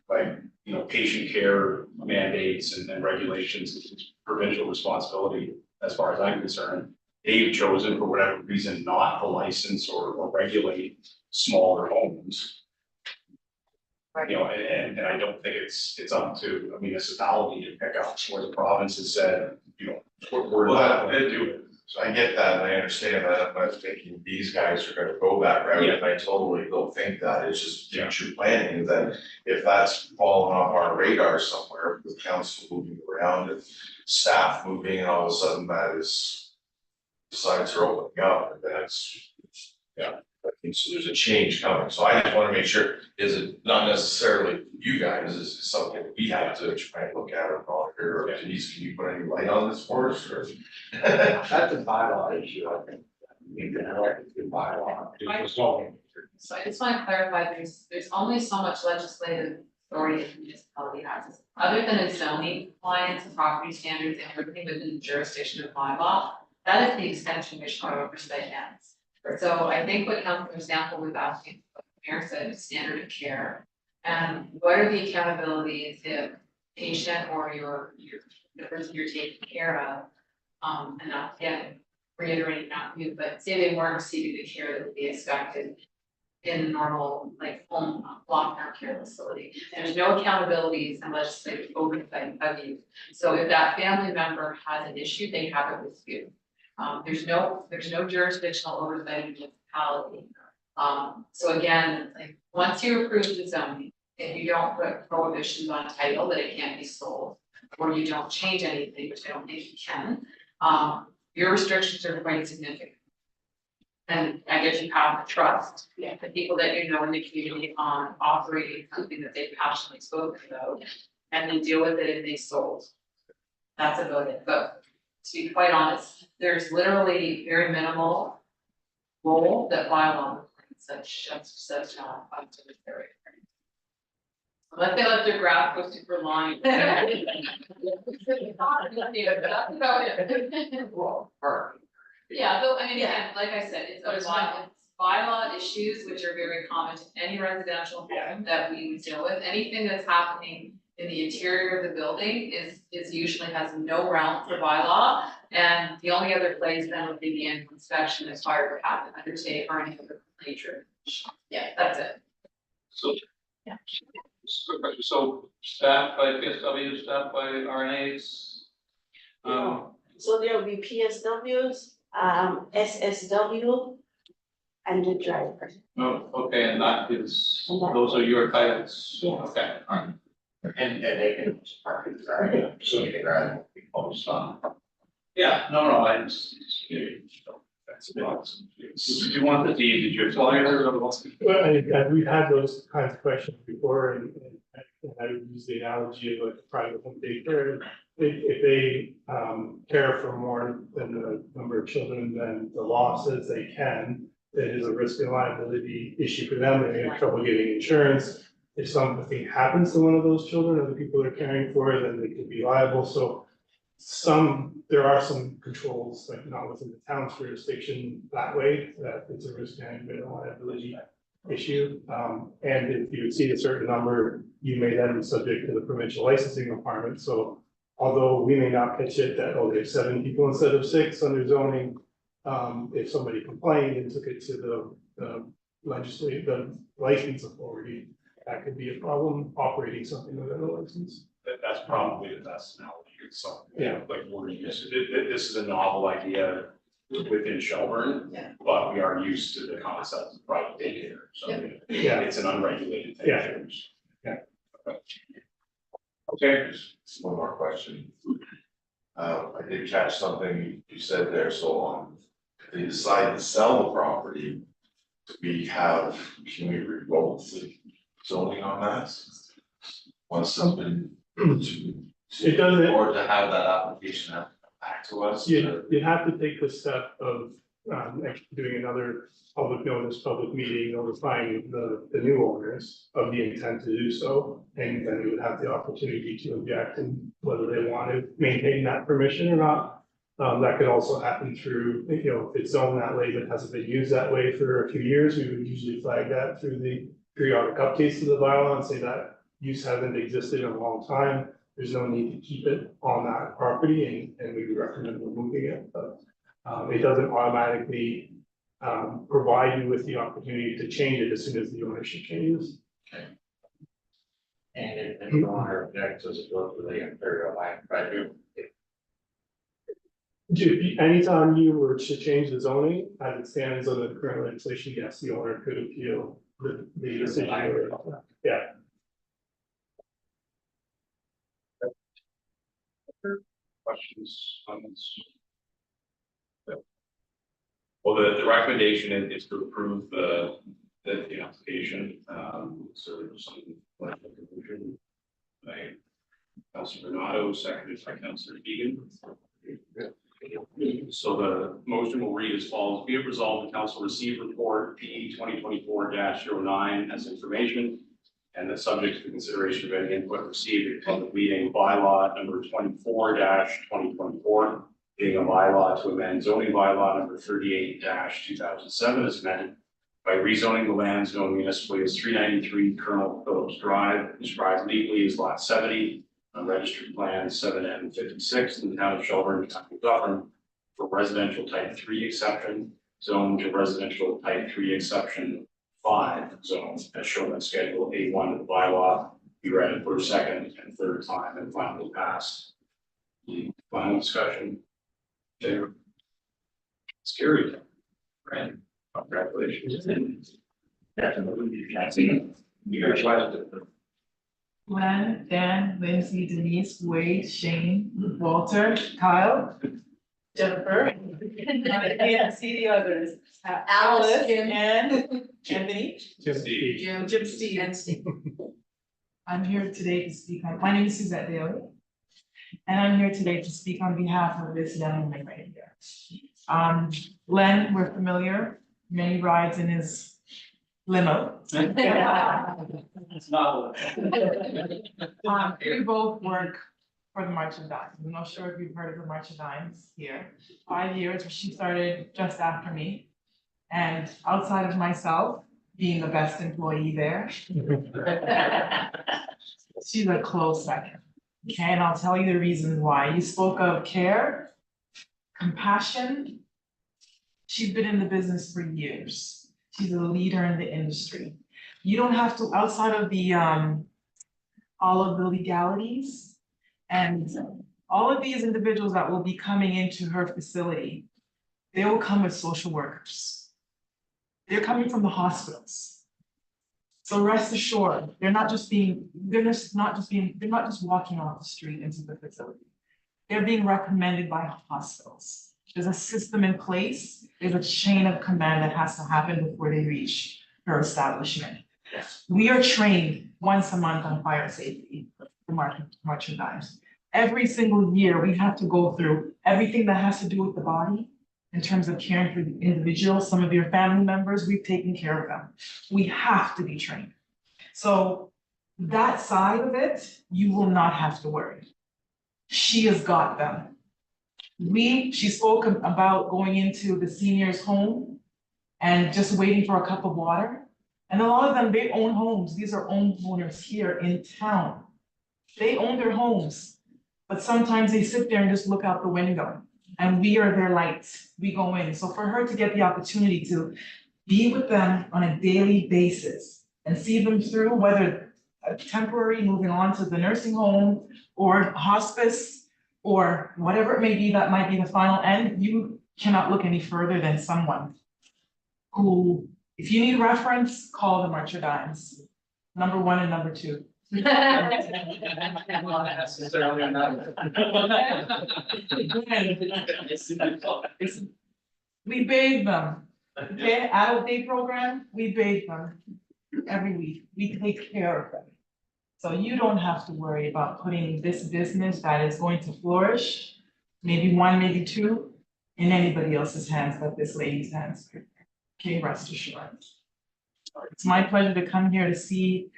Like, you know, patient care mandates and regulations is provincial responsibility, as far as I'm concerned. They've chosen, for whatever reason, not to license or regulate smaller homes. You know, and I don't think it's up to a municipality to pick up where the province has said, you know, we're not going to do it. So I get that, and I understand that, but I was thinking these guys are gonna go that route, and I totally don't think that, it's just future planning, that if that's falling off our radar somewhere, with council moving around and staff moving, and all of a sudden that is, sites are opening up, and that's, I think so there's a change coming, so I just wanna make sure, is it not necessarily you guys, is it something we have to try and look at or monitor, or Denise, can you put any light on this for us, or? That's a bylaw issue, I think. You can elect a bylaw. So I just wanna clarify, there's only so much legislative authority a municipality has. Other than its zoning compliance and property standards and everything within the jurisdiction of bylaw, that is the extent to which our oversight ends. So I think what Councilor Sample was asking, what the mayor said, is standard of care. And what are the accountabilities if patient or the person you're taking care of, and not, again, reiterating not you, but say they weren't receiving the care that would be expected in a normal, like, home, long-term care facility. There's no accountabilities and legislative oversight of you. So if that family member has an issue, they have it with you. There's no jurisdictional oversight in the municipality. So again, like, once you approve the zoning, if you don't put prohibitions on title that it can't be sold, or you don't change anything, which I don't think you can, your restrictions are quite significant. And I guess you have the trust, the people that you know in the community on operating something that they've passionately spoken about, and then deal with it if they sold. That's about it, but to be quite honest, there's literally very minimal role that bylaw such not up to this area. Unless they let their graph go super long. That's about it. Well, perfect. Yeah, though, I mean, again, like I said, it's bylaw issues, which are very common to any residential home that we would deal with. Anything that's happening in the interior of the building is usually has no realm for bylaw. And the only other place then would be the annual inspection as fire department undertake or any other nature. Yeah, that's it. So. Yeah. So staffed by PSW, staffed by RNAs. So there will be PSWs, SSW, and the driver. Oh, okay, and that is, those are your titles. Yes. Okay, all right. And they can park it, right? So you can ride post on. Yeah, no, I just. That's about. Do you want the deed? Did you tell her? Well, we've had those kinds of questions before, and I would use the analogy of like a private home daycare. If they care for more than the number of children than the law says they can, it is a risk and liability issue for them. They have trouble getting insurance. If something happens to one of those children or the people they're caring for, then they could be liable. So there are some controls, like not within the town's jurisdiction that way, that it's a risk and liability issue. And if you exceed a certain number, you may then be subject to the provincial licensing requirement. So although we may not pitch it that, oh, there's 7 people instead of 6 under zoning, if somebody complained and took it to the license authority, that could be a problem operating something within a license. That's probably the best analogy. It's something, Yeah. like we're used to, this is a novel idea within Shelburne. Yeah. But we are used to the concept of private daycare, so Yeah. it's an unregulated thing. Yeah. Okay, Just one more question. I did catch something you said there, so if they decide to sell the property, can we revoke the zoning on that? Once it's been, It doesn't. or to have that application have back to us? You'd have to take the step of doing another public notice, public meeting, notifying the new owners of the intent to do so. And then you would have the opportunity to object and whether they want to maintain that permission or not. That could also happen through, if it's zoned that way, but hasn't been used that way for a few years, we would usually flag that through the periodic updates to the bylaw and say that use hasn't existed in a long time. There's no need to keep it on that property and we would recommend removing it, but it doesn't automatically provide you with the opportunity to change it as soon as the ownership changes. And if the owner objects, does it go to the imperial line, right? Anytime you were to change the zoning, as it stands under the current legislation, yes, the owner could appeal the decision. Yeah. questions, comments? Well, the recommendation is to approve the application, so there's some like conclusion. By Councilor Bernardo, seconded by Councilor Egan. So the motion will read as follows: be it resolved, the council received report PE 2024-09 as information, and that subject to the consideration of any input received in public meeting bylaw number 24-2024, being a bylaw to amend zoning bylaw number 38-2007 as amended by rezoning the land known municipally as 393 Colonel Phillips Drive, described legally as lot 70 on registered plan 7N56 in the town of Shelburne, County of Dufferin, for residential type 3 exception, zone to residential type 3 exception 5 zone, as shown on schedule A1 of the bylaw, be read for a second and third time and finally passed. The final discussion. Favor. It's carried. Right. Congratulations. Glenn, Dan, Lindsay, Denise, Wade, Shane, Walter, Kyle, Jennifer, and I can't see the others. Alice, Jim. and Anthony, Steve. Jim, Steve. And Steve. I'm here today to speak on, my name is Suzette Daly, and I'm here today to speak on behalf of this young man right here. Len, we're familiar, many rides in his limo. It's not. We both work for the March of Dimes. I'm not sure if you've heard of the March of Dimes here. 5 years, she started just after me. And outside of myself, being the best employee there, she's a close second. Okay, and I'll tell you the reasons why. You spoke of care, compassion. She's been in the business for years. She's a leader in the industry. You don't have to, outside of the all of the legalities and all of these individuals that will be coming into her facility, they will come as social workers. They're coming from the hospitals. So rest assured, they're not just walking off the street into the facility. They're being recommended by hospitals. There's a system in place. There's a chain of command that has to happen before they reach her establishment. We are trained once a month on fire safety for March of Dimes. Every single year, we have to go through everything that has to do with the body in terms of caring for the individual. Some of your family members, we've taken care of them. We have to be trained. So that side of it, you will not have to worry. She has got them. She spoke about going into the seniors' home and just waiting for a cup of water. And a lot of them, they own homes. These are homeowners here in town. They own their homes, but sometimes they sit there and just look out the window. And we are their lights. We go in. So for her to get the opportunity to be with them on a daily basis and see them through, whether temporary moving on to the nursing home or hospice or whatever it may be, that might be the final end, you cannot look any further than someone who, if you need reference, call the March of Dimes, number 1 and number 2. We bathe them, okay, adult day program, we bathe them every week, we take care of them. So you don't have to worry about putting this business that is going to flourish, maybe 1, maybe 2, in anybody else's hands but this lady's hands. Okay, rest assured. It's my pleasure to come here to see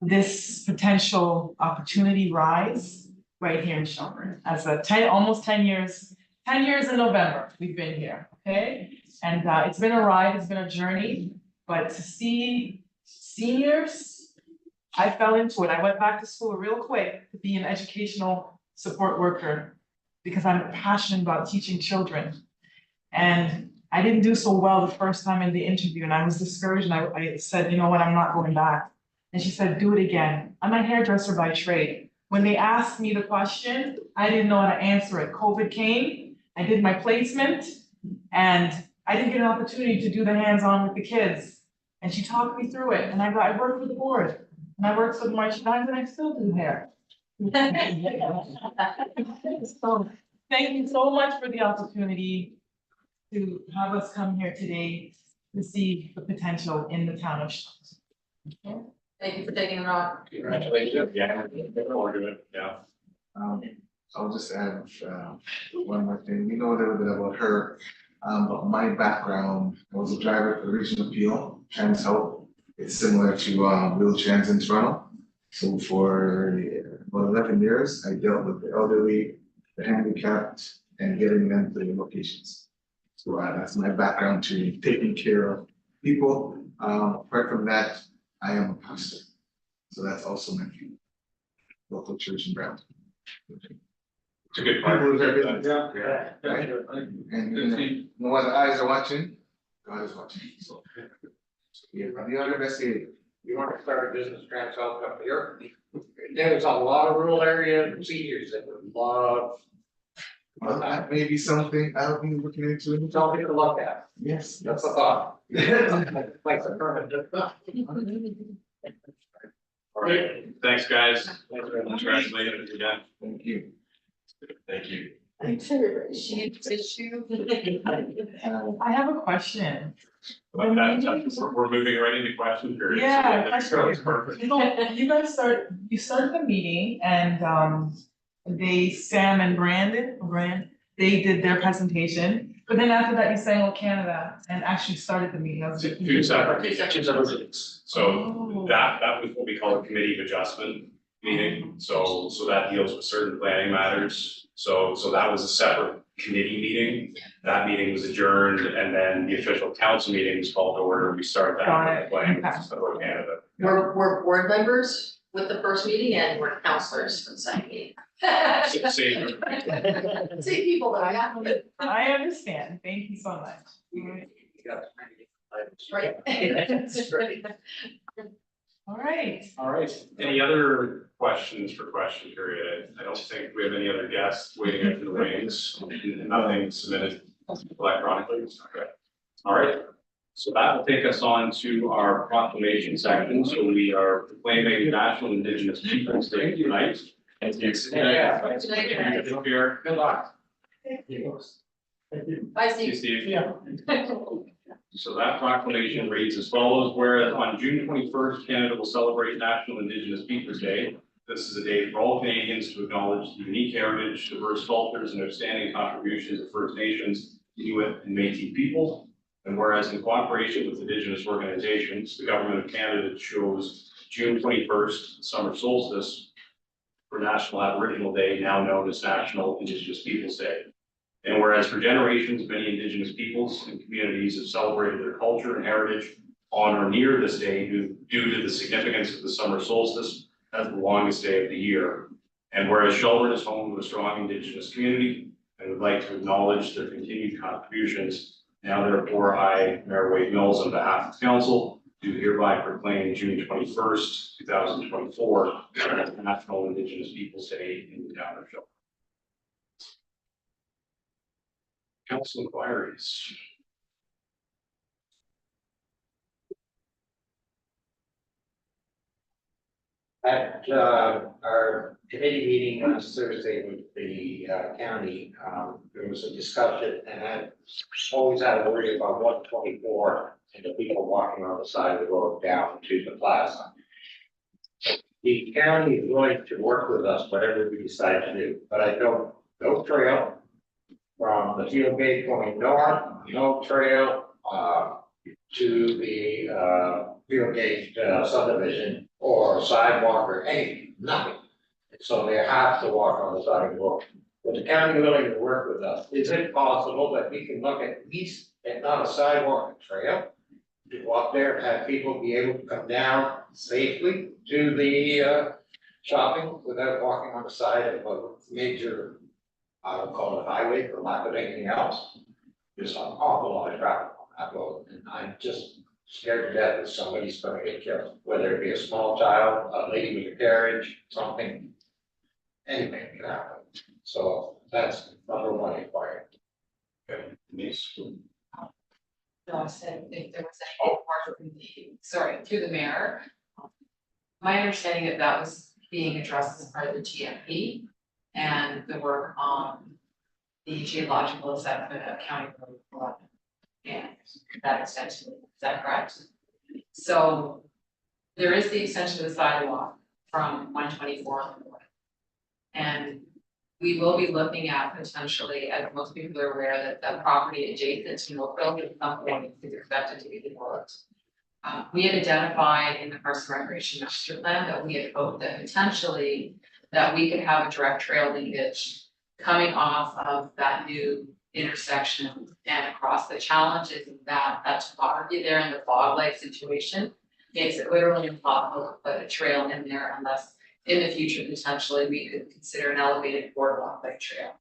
this potential opportunity rise right here in Shelburne. As almost 10 years in November, we've been here, okay? And it's been a ride, it's been a journey, but to see seniors, I fell into it. I went back to school real quick to be an educational support worker because I'm passionate about teaching children. And I didn't do so well the first time in the interview and I was discouraged and I said, you know what, I'm not going back. And she said, do it again. I'm a hairdresser by trade. When they asked me the question, I didn't know how to answer it. COVID came, I did my placement, and I didn't get an opportunity to do the hands-on with the kids. And she talked me through it, and I worked with the board, and I worked with March of Dimes, and I still do hair. So, thank you so much for the opportunity. to have us come here today to see the potential in the town of Shelburne. Thank you for taking it on. Congratulations. Yeah, we're doing, yeah. I'll just add, one more thing, we know a little bit about her. But my background, I was a driver for the Regional Appeal, Trans Health. It's similar to, Wheel-Trans in Toronto. So for about 11 years, I dealt with the elderly, the handicapped, and getting them to the locations. So that's my background to taking care of people. Apart from that, I am a pastor. So that's also my local church in Brown. It's a good part. Yeah. And you know what, the eyes are watching, God is watching, so. Yeah, the other best here. You want to start a business Trans Health up here? There's a lot of rural area seniors that would love. Well, that may be something I'll be looking into. Something to look at, Yes, that's yes. a thought. Like the permit. All right, thanks, guys. Congratulations again. Thank you. Thank you. I have a question. Like that, we're moving right into question period. Yeah, So that's question. perfect. You guys you started the meeting and Sam and Brand, they did their presentation. But then after that, you sang "Oh Canada" and actually started the meeting. I was just- Two separate Congratulations. So Oh. that was what we call a committee of adjustment meeting. So that deals with certain planning matters. So that was a separate committee meeting. That meeting was adjourned and then the official council meeting was called to order. We started that Got with it. playing Okay. Southern Canada. We're board members with the first meeting and we're counselors for the second meeting. Same. See people that I have. I understand. Thank you so much. Right. All right. All right. Any other questions for question period? I don't think we have any other guests waiting in the wings. Nothing submitted electronically. Okay. All right. So that will take us on to our proclamation section. So we are proclaiming National Indigenous Peoples Day tonight. Thank you. Yeah. Here. Good luck. Bye, See you, Steve. Steve. So that proclamation reads as follows, whereas on June 21st, Canada will celebrate National Indigenous Peoples Day. This is a day for all Canadians to acknowledge the unique heritage, diverse cultures, and outstanding contributions of First Nations, Inuit, and Métis people. And whereas in cooperation with Indigenous organizations, the Government of Canada chose June 21st, summer solstice, for National Aboriginal Day, now known as National Indigenous Peoples Day. And whereas for generations, many Indigenous peoples and communities have celebrated their culture and heritage on or near this day due to the significance of the summer solstice as the longest day of the year. And whereas Shelburne is home to a strong Indigenous community and would like to acknowledge their continued contributions, now therefore I, Mayor Wade Mills, on behalf of the council, do hereby proclaim June 21st, 2024 as National Indigenous Peoples Day in the town of Shelburne. Council inquiries. At our committee meeting on Thursday with the county, there was a discussion and I always had a worry about 124 and the people walking on the side of the road down to the plaza. The county is willing to work with us, whatever we decide to do, but I don't, no trail from the field gate going north, no trail to the field gate subdivision or sidewalk or anything, nothing. So they have to walk on the side of the road. But the county willing to work with us, is it possible that we can look at least, if not a sidewalk, a trail? To walk there and have people be able to come down safely to the shopping without walking on the side of a major, I would call it highway for lack of anything else. There's an awful lot of traffic on that road, and I'm just scared to death that somebody's gonna get killed, whether it be a small child, a lady with a carriage, something. Anything can happen, so that's number one inquiry. Okay, Denise. No, I said if there was any part from the, sorry, through the mayor. My understanding that was being addressed as part of the TMP and the work on the geological assessment of County Road 11 and that extension, is that correct? So there is the extension of the sidewalk from 124 on the north. And we will be looking at potentially, as most people are aware, that the property adjacent to Millville at some point is expected to be developed. We had identified in the Parks and Recreation Master Plan that we had hoped that potentially that we could have a direct trail linkage coming off of that new intersection and across. The challenges of that topography there and the fog-like situation makes it literally impossible to put a trail in there unless in the future, potentially, we could consider an elevated boardwalk like trail.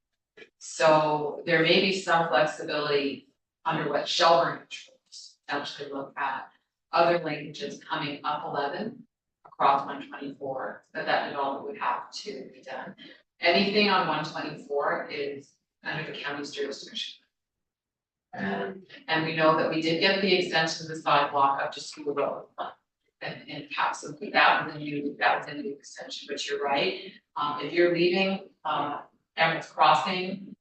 So there may be some flexibility under what Shelburne controls, potentially look at other linkages coming up 11 across 124, but that development would have to be done. Anything on 124 is under the county's jurisdiction. And we know that we did get the extension of the sidewalk up to School Road. And absolutely, that was a new extension, but you're right. If you're leaving, Emerald's Crossing,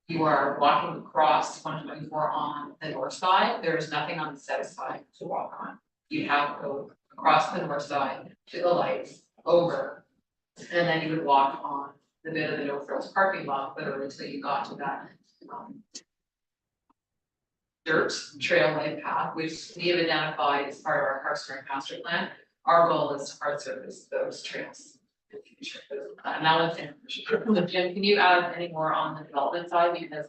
you are walking across 124 on the north side, there is nothing on the south side to walk on. You have to go across the north side to the lights, over, and then you would walk on the bit of the No Frills parking lot, literally until you got to that, dirt trail light path, which we have identified as part of our Parks and Rec master plan. Our goal is to hard surface those trails in the future. And that was it. Jim, can you add any more on the development side? Because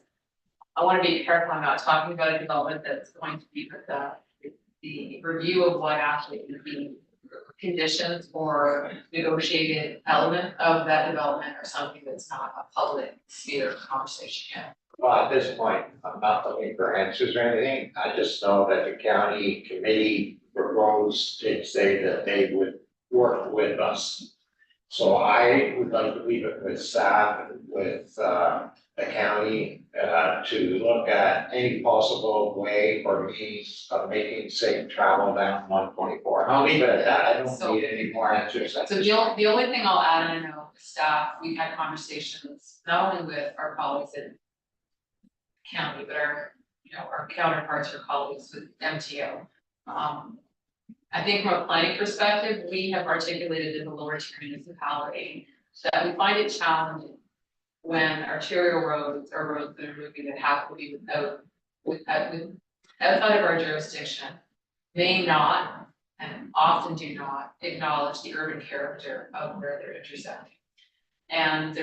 I want to be careful, I'm not talking about a development that's going to be with the review of what actually would be conditions or negotiated element of that development or something that's not a public sphere conversation yet. Well, at this point, I'm not looking for answers or anything. I just know that the county committee proposed to say that they would work with us. So I would like to leave it with staff, with the county, to look at any possible way or means of making safe travel down 124. I'll leave it at that. I don't need any more answers. So the only thing I'll add, and I know staff, we've had conversations not only with our colleagues in county, but our, our counterparts or colleagues with MTO. I think from a planning perspective, we have articulated in the lower tier municipality that we find it challenging when arterial roads or roads that are moving that have to be outside of our jurisdiction may not and often do not acknowledge the urban character of where they're intersecting. And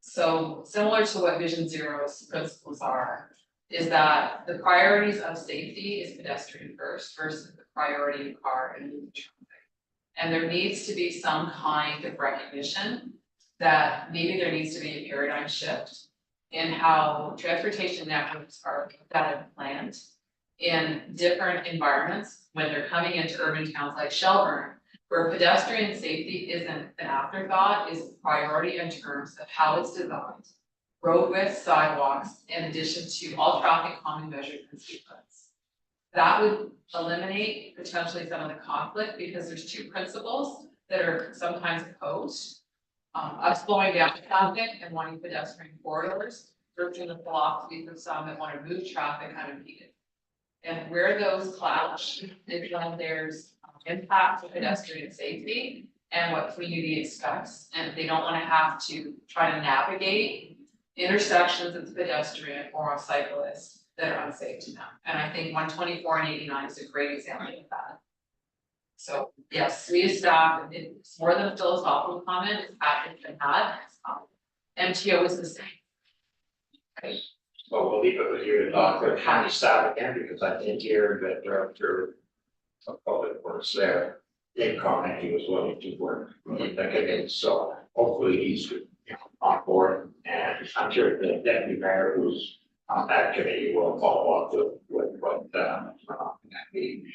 so similar to what Vision Zero's principles are, is that the priorities of safety is pedestrian first versus the priority of car and moving traffic. And there needs to be some kind of recognition that maybe there needs to be a paradigm shift in how transportation networks are planned in different environments when they're coming into urban towns like Shelburne, where pedestrian safety isn't an afterthought, is a priority in terms of how it's designed. Road width, sidewalks, in addition to all traffic calming measures and speed limits. That would eliminate potentially some of the conflict because there's two principles that are sometimes opposed. Us slowing down traffic and wanting pedestrian corridors, versus the philosophy of some that want to move traffic unimpeded. And where those clash is when there's impact to pedestrian safety and what community expects, and they don't want to have to try to navigate intersections of the pedestrian or a cyclist that are unsafe to them. And I think 124 and 89 is a great example of that. So yes, we as staff, it's more than a philosophical comment, it's been had. MTO is the same. Okay. So we'll leave it with you to talk to county staff again, because I did hear that Director of Public Works there did comment he was willing to work in the committee, so hopefully he's on board, and I'm sure the deputy mayor who's on that committee will follow up with what that meeting.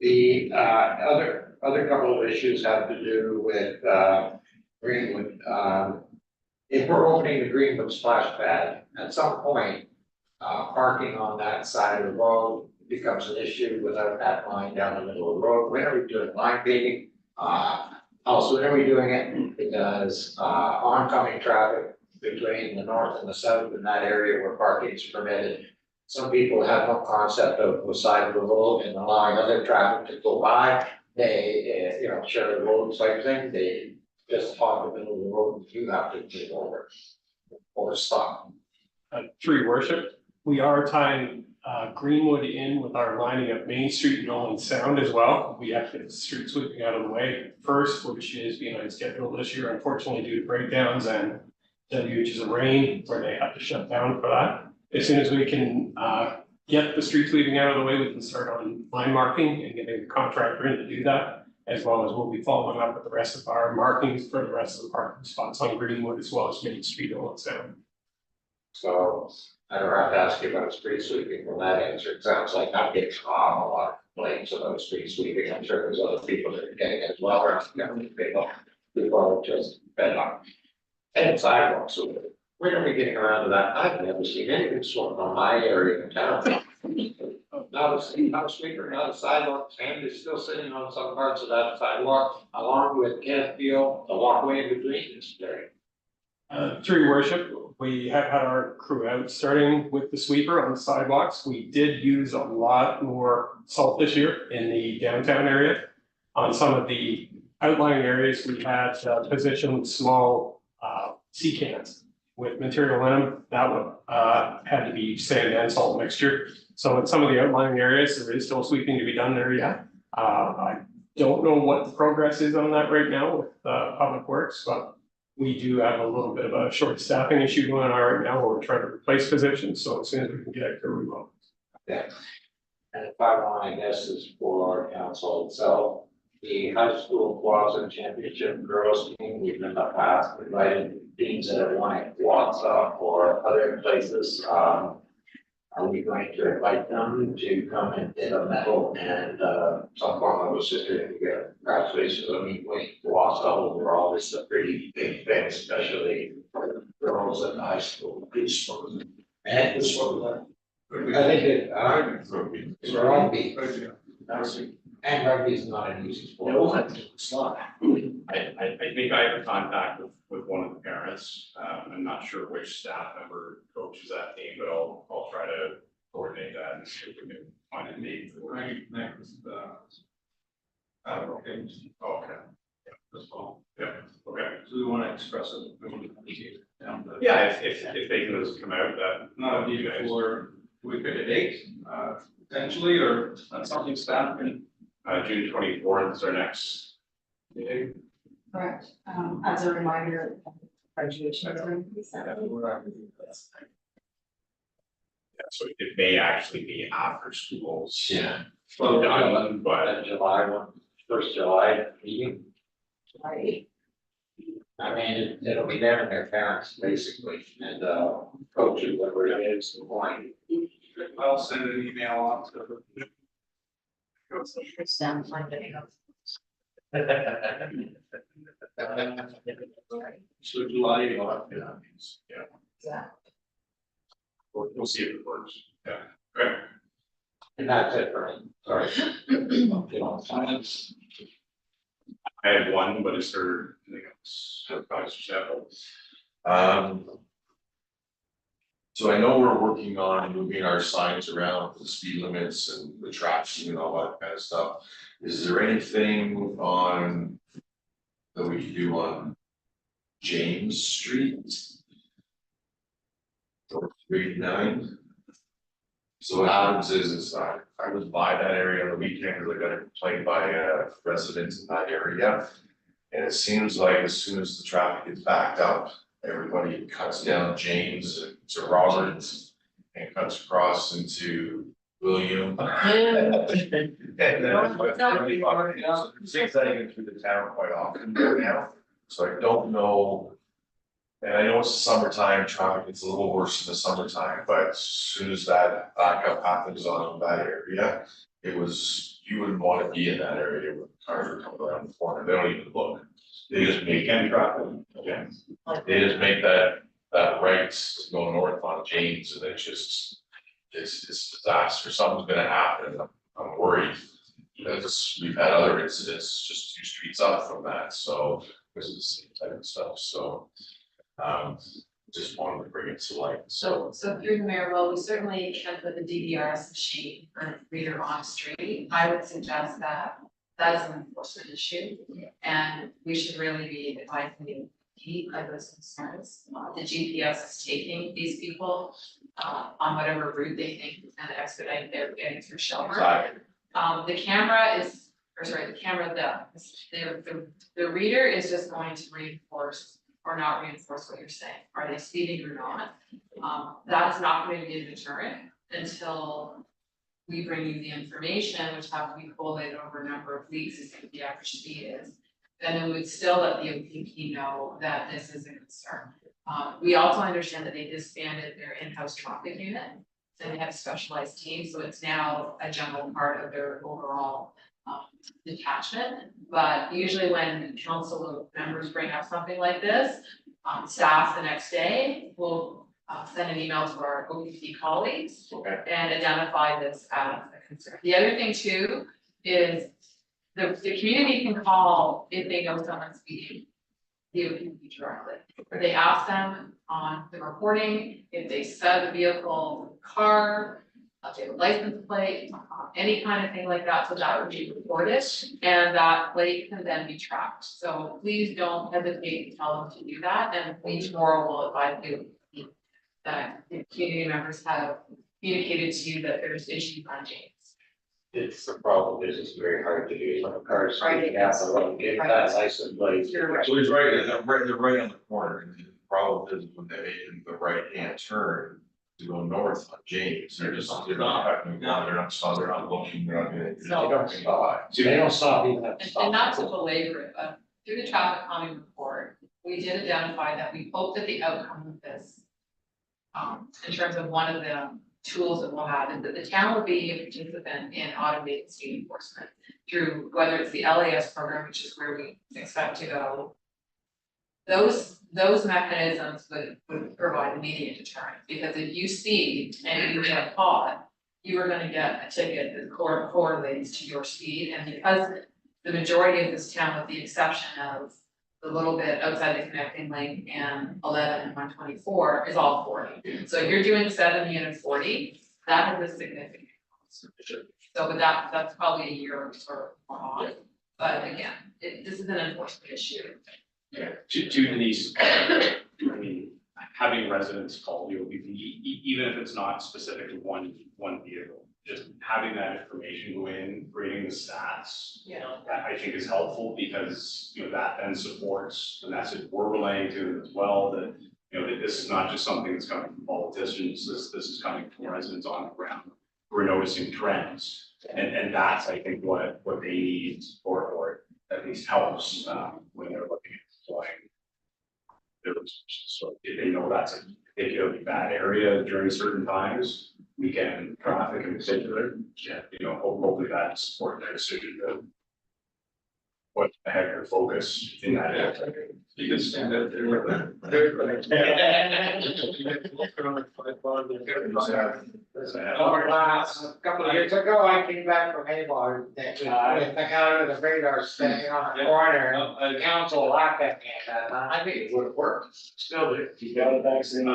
The other couple of issues have to do with Greenwood. If we're opening the Greenwood splash pad, at some point, parking on that side of the road becomes an issue without that line down the middle of the road. When are we doing line paving? Also, when are we doing it? Because oncoming traffic between the north and the south in that area where parking is permitted. Some people have no concept of the side of the road and allowing other traffic to go by. They, share the road type thing, they just hog the middle of the road and you have to move over or stop. Through your worship, we are tying Greenwood in with our lining up Main Street and Nolan Sound as well. We have to get the street sweeping out of the way first, which is behind schedule this year, unfortunately due to breakdowns and deluges of rain where they have to shut down for that. As soon as we can get the street sweeping out of the way, we can start on line marking and getting the contractor in to do that. As well as we'll be following up with the rest of our markings for the rest of the parking spots on Greenwood as well as Main Street and Nolan Sound. So I don't have to ask you about street sweeping from that answer. It sounds like I'm getting a lot of complaints about street sweeping. I'm sure there's other people that are getting it as well. People are just fed up. And sidewalks, so when are we getting around to that? I've never seen anything sort on my area in town. Not a sweeper, not a sidewalk, and is still sitting on some parts of that sidewalk, along with Kennethville, the walkway in between is very. Through your worship, we have had our crew out starting with the sweeper on the sidewalks. We did use a lot more salt this year in the downtown area. On some of the outlying areas, we had positioned small sea cans with material in them. That would had to be sand and salt mixture. So in some of the outlying areas, there is still sweeping to be done there yet. I don't know what the progress is on that right now with Public Works, but we do have a little bit of a short staffing issue going on right now where we're trying to replace positions. So as soon as we can get it there, we will. Yeah. And if I want, I guess, is for council itself, the high school quads championship girls team, we've in the past invited teams that have won at Wausau or other places. Are we going to invite them to come and get a medal and some form of a certificate? Congratulations. I mean, Wausau overall is a pretty big thing, especially for girls at high school. And this one, I think it, it's rugby. And rugby is not an easy sport. No, it's not. I think I have contact with one of the parents. I'm not sure which staff member coaches that team, but I'll try to coordinate that and see if we can find a date. Right next, okay. Okay. Yeah, that's all. Yeah, okay. So we want to express it. Yeah, if they can just come out, that. Not need for, we pick a date, potentially, or something staff can. June 24th is our next meeting. Correct. As a reminder, graduation is going to be set. Yeah, so it may actually be after schools. Yeah. Well, done, but July one, first July meeting. Right. I mean, it'll be them and their parents basically, and coaches, whatever it is, the point. I'll send an email out to. Sounds like it. So July, Yeah. we'll see if it works. Yeah, okay. And that's it for me, sorry. I had one, but is there anything else? Probably several. So I know we're working on moving our signs around the speed limits and the traffic and all that kind of stuff. Is there anything on that we can do on James Street? Or 39? So what happens is I was by that area on the weekend because I got a complaint by residents in that area. And it seems like as soon as the traffic gets backed up, everybody cuts down James to Roberts and cuts across into William. And then zigzagging through the town quite often right now, so I don't know. And I know it's summertime, traffic gets a little worse in the summertime, but as soon as that backup happens on that area, you wouldn't want to be in that area when cars are coming around the corner, they don't even look. They just make Weekend traffic. yeah, they just make that right to go north on James and it's disaster, something's gonna happen, I'm worried. Because we've had other incidents just 2 streets up from that, so this is the same type of stuff, so. just wanted to bring it to light, So through the mayor, well, we certainly can put the DVRs machine or reader on street. I would suggest that that is an enforcement issue. And we should really be advising the key of those concerns. The GPS is taking these people on whatever route they think is gonna expedite their getting through Shelburne. The camera is, or sorry, the camera, the reader is just going to reinforce or not reinforce what you're saying. Are they speeding or not? That is not going to be a deterrent until we bring you the information, which have to be collated over a number of weeks to see what the average speed is. Then we would still let the OPP know that this is a concern. We also understand that they disbanded their in-house traffic unit. And they have a specialized team, so it's now a general part of their overall detachment. But usually when council members bring up something like this, staff the next day will send an email to our OPP colleagues and identify this as a concern. The other thing too is the community can call if they know someone's speeding the OPP directly. They ask them on the recording if they set the vehicle, car, if they have a license plate, any kind of thing like that, so that would be recorded, and that plate can then be tracked. So please don't hesitate to tell them to do that, and we tomorrow will advise you that the community members have communicated to you that there's issues on James. It's the problem is it's very hard to do, when a car is Right. speeding out, so get that license plate. You're right. So he's right, they're right on the corner, and the problem is when they make the right hand turn to go north on James, they're not having, they're not stopping, they're not looking, they're not doing it. They don't stop, they don't stop even at the stop. And not to belabor it, but through the traffic calming report, we did identify that we hope that the outcome of this, in terms of one of the tools that we'll have, is that the town will be a participant in automated speed enforcement through whether it's the LAS program, which is where we expect to go. Those mechanisms would provide immediate deterrent, because if you speed and you get caught, you are gonna get a ticket that correlates to your speed, and because the majority of this town, with the exception of the little bit outside the connecting link and 11 and 124 is all 40. So if you're doing 70 and 40, that has a significant cost. So but that's probably a year or more on. But again, this is an enforcement issue. Yeah, to Denise, I mean, having residents call you, even if it's not specific to one vehicle, just having that information go in, creating the stats. Yeah. That I think is helpful, because, you know, that then supports the message we're relaying to them as well, that, you know, that this is not just something that's coming from politicians, this is coming from residents on the ground. We're noticing trends, and that's, I think, what they need, or at least helps, when they're looking at deploying their resources. So if they know that's a particularly bad area during certain times, weekend traffic in particular, you know, hopefully that support their decision to what the heck their focus in that area. You can stand out there. A couple of years ago, I came back from Hayward, that was the counter of the radar standing on the corner, and the council laughed at me, and I think it would have worked. Still there. You got it back soon.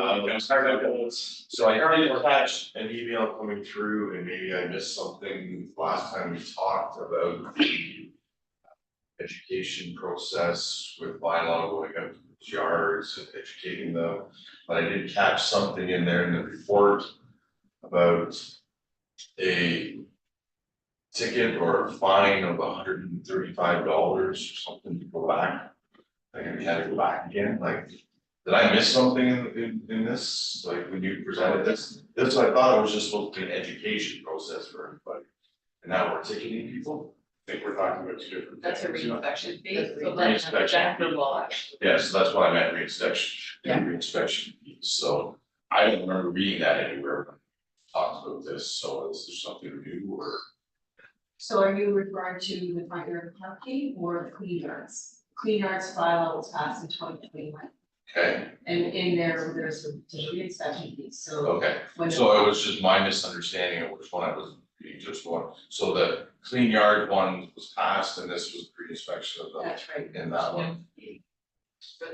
So I did catch an email coming through, and maybe I missed something last time we talked about the education process with bylaw going out to the yards and educating them. But I did catch something in there in the report about a ticket or a fine of $135 or something to go back. Like, we had to go back again, like, did I miss something in this, like, when you presented this? That's what I thought, it was just supposed to be an education process for everybody, and now we're ticketing people? I think we're talking about two different That's a things. reinspection fee, so then Reinspection Jennifer fee. will actually. Yeah, so that's what I meant, reinspection, Yeah. reinspection fees, so I don't remember reading that anywhere when we talked about this, so is there something new or? So are you referring to the front yard parking or the clean yards? Clean yards bylaw was passed in 2021, Okay, and in there's a reinspection piece, so okay, when. so it was just my misunderstanding of which one I was being just one, so the clean yard one was passed and this was pre-inspection of the, That's right. in that one. For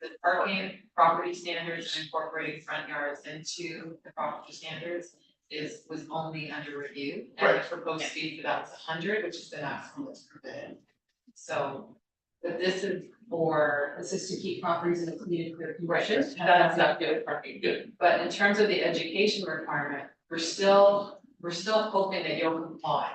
the parking, property standards and incorporating front yards into the property standards was only under review. And the proposed speed for that was 100, which is the maximum that's permitted. So, but this is for, This is to keep properties in a clean and clear right, condition. that's not good parking, good. But in terms of the education requirement, we're still hoping that you'll comply.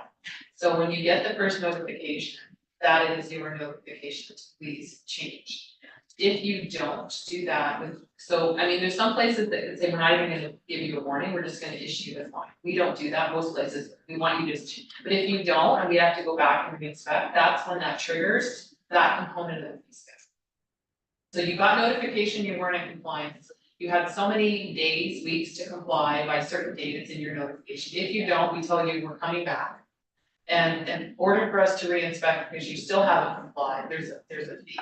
So when you get the first notification, that is your notification to please change. If you don't do that so, I mean, there's some places that say, we're not even gonna give you a warning, we're just gonna issue the fine. We don't do that most places, we want you to just, but if you don't, and we have to go back and reinspect, that's when that triggers that component of the fee schedule. So you got notification you weren't in compliance, you had so many days, weeks to comply by certain dates in your notification. If you don't, we tell you we're coming back. And in order for us to re-inspect, because you still haven't complied, there's a fee.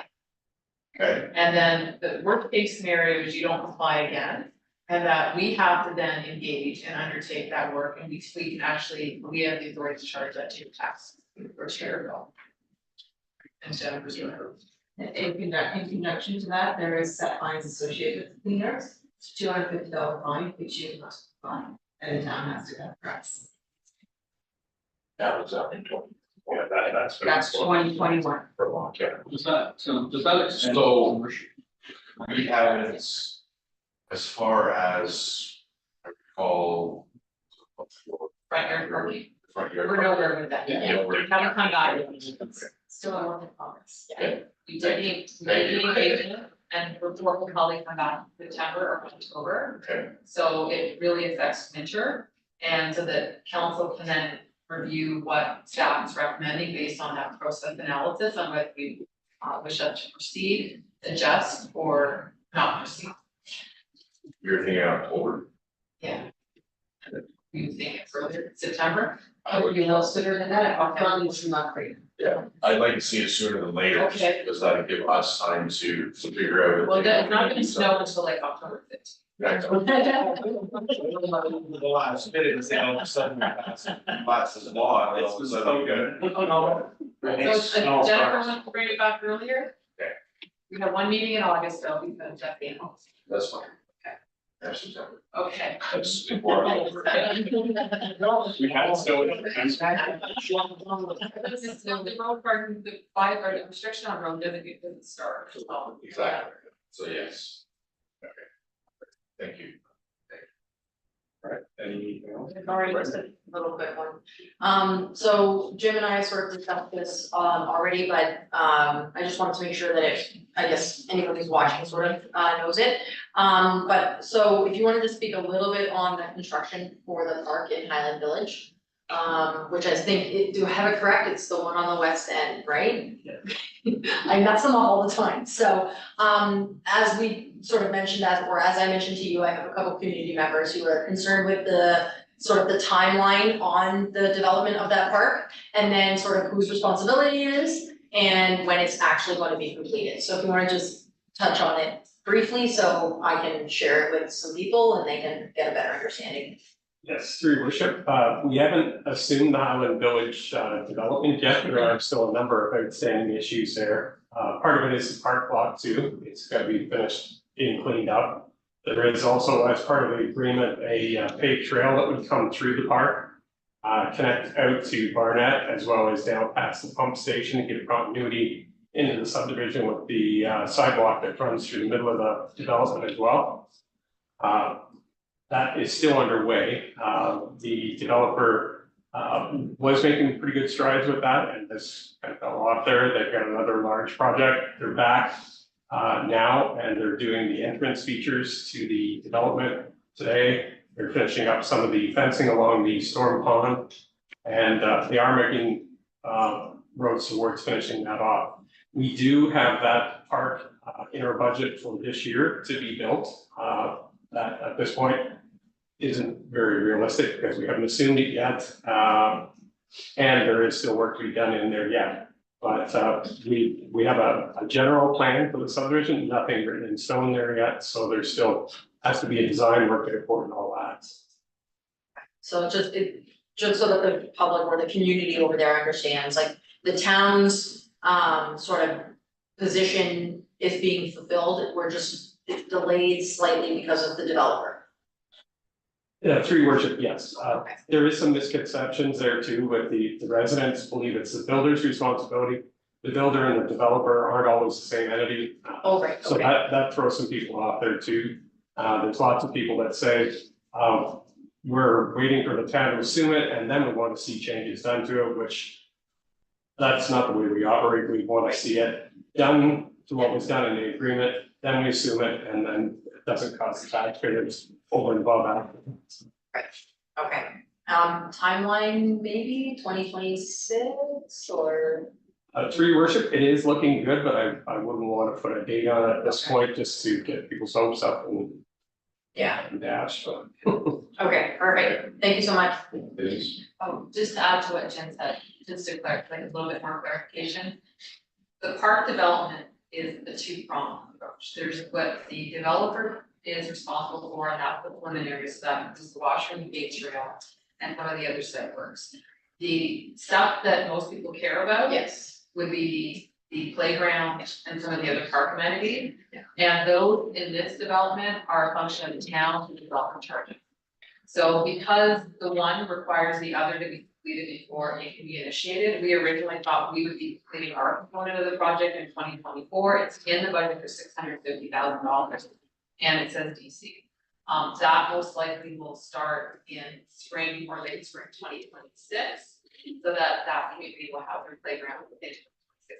Okay. And then the worst case scenario is you don't comply again, and that we have to then engage and undertake that work, and we can actually, we have the authority to charge that to your tax or share bill. Instead of reserve. In conjunction to that, there is set fines associated with cleaners. It's $250 fine, which you must fine, and the town has to cover us. That was up in 20. Yeah, that's. That's 2021. For a long time. Does that extend? So we haven't, as far as I recall. Front yard parking. Front yard. We're nowhere with that, Yeah, we haven't come back. Still a work in progress. Yeah. We did the engagement, and report will probably come back in September or October. Okay. So it really affects winter, and so that council can then review what staff is recommending based on that process analysis on whether we wish us to proceed, adjust, or not proceed. You're thinking October. Yeah. You think it's earlier, September? I would, Be a little sooner than that, our funding is not great. yeah, I'd like to see it sooner than later, just Okay. because that'll give us time to figure out. Well, it's not gonna snow until like October 5th. Right. The last minute, and say all of a sudden, passes law, and all of a sudden we got. So Jennifer wants to bring it back earlier? Okay. We have one meeting in August, though, because Jeff being home. That's fine. Okay. That's September. Okay. That's important. We had so. This is the road parking, the five or the restriction on road doesn't start. Exactly, so yes. Okay. Thank you. Right, anything else? Already just a little bit one. So Jim and I sort of discussed this already, but I just wanted to make sure that I guess anybody who's watching sort of knows it. But so if you wanted to speak a little bit on the construction for the park in Highland Village. Which I think, do I have it correct? It's the one on the west end, right? I mess them up all the time, so as we sort of mentioned, as I mentioned to you, I have a couple community members who are concerned with the sort of the timeline on the development of that park, and then sort of whose responsibility it is, and when it's actually going to be completed. So if you wanna just touch on it briefly, so I can share it with some people and they can get a better understanding. Yes, through your worship, we haven't assumed the Highland Village development yet, there are still a number of outstanding issues there. Part of it is the park block too, it's gotta be finished being cleaned up. There is also, as part of the agreement, a paved trail that would come through the park. Connect out to Barnett as well as down past the pump station to give continuity into the subdivision with the sidewalk that runs through the middle of the development as well. That is still underway. The developer was making pretty good strides with that and this kind of fell off there. They've got another large project. They're back now and they're doing the entrance features to the development today. They're finishing up some of the fencing along the storm pond and they are making roads towards finishing that off. We do have that park in our budget for this year to be built. That at this point isn't very realistic because we haven't assumed it yet. And there is still work to be done in there yet. But we have a general plan for the subdivision, nothing written in stone there yet. So there still has to be a design work report and all that. So just so that the public or the community over there understands, like the town's sort of position is being fulfilled, we're just delayed slightly because of the developer. Yeah, through your worship, yes. Okay. There is some misconceptions there too, with the residents believe it's the builder's responsibility. The builder and the developer aren't always the same entity. Oh, right, So okay. that throws some people off there too. There's lots of people that say, we're waiting for the town to assume it and then we want to see changes done to it, which that's not the way we operate. We want to see it done to what was done in the agreement, then we assume it, and then it doesn't cost the taxpayers over and above that. Okay, timeline maybe 2026 or? Through your worship, it is looking good, but I wouldn't want to put a date on it at this point, just to get people's hopes up and Yeah, dash, but. okay, perfect, thank you so much. Oh, just to add to what Jen said, just to clarify, like a little bit more clarification. The park development is a two-pronged approach. There's what the developer is responsible for, and that's the preliminary stuff, this is the washroom, the gate trail, and one of the other site works. The stuff that most people care about Yes. would be the playground and some of the other park amenities. And those in this development are a function of the town and development charging. So because the one requires the other to be completed before it can be initiated, we originally thought we would be completing our component of the project in 2024. It's in the budget for $650,000 and it says DC. That most likely will start in spring or late spring 2026, so that community will have their playground within 2026.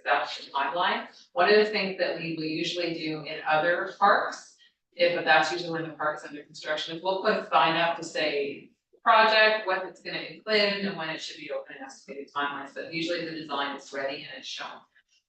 That's the timeline. One of the things that we will usually do in other parks, if that's usually when the park's under construction, is we'll put a sign up to say project, what it's gonna include, and when it should be open, and estimated timelines, but usually the design is ready and it's shown.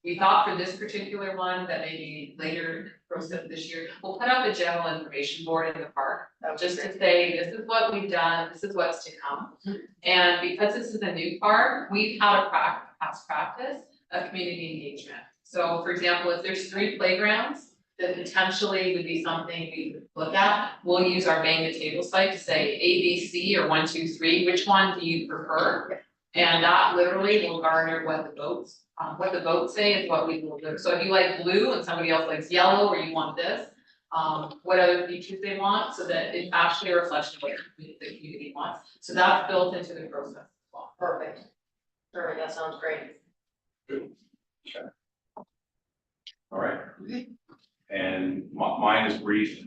We thought for this particular one that maybe later in the process this year, we'll put out the general information board in the park, just to say, this is what we've done, this is what's to come. And because this is a new park, we've had a past practice of community engagement. So for example, if there's 3 playgrounds that potentially would be something we could look at, we'll use our bang the table site to say A, B, C, or 1, 2, 3, which one do you prefer? And that literally will garner what the votes say is what we will do. So if you like blue and somebody else likes yellow, or you want this, what other features they want, so that it's actually a reflection of what the community wants. So that's built into the process as well. Perfect. Sure, that sounds great. Good. Okay. All right. And mine is brief.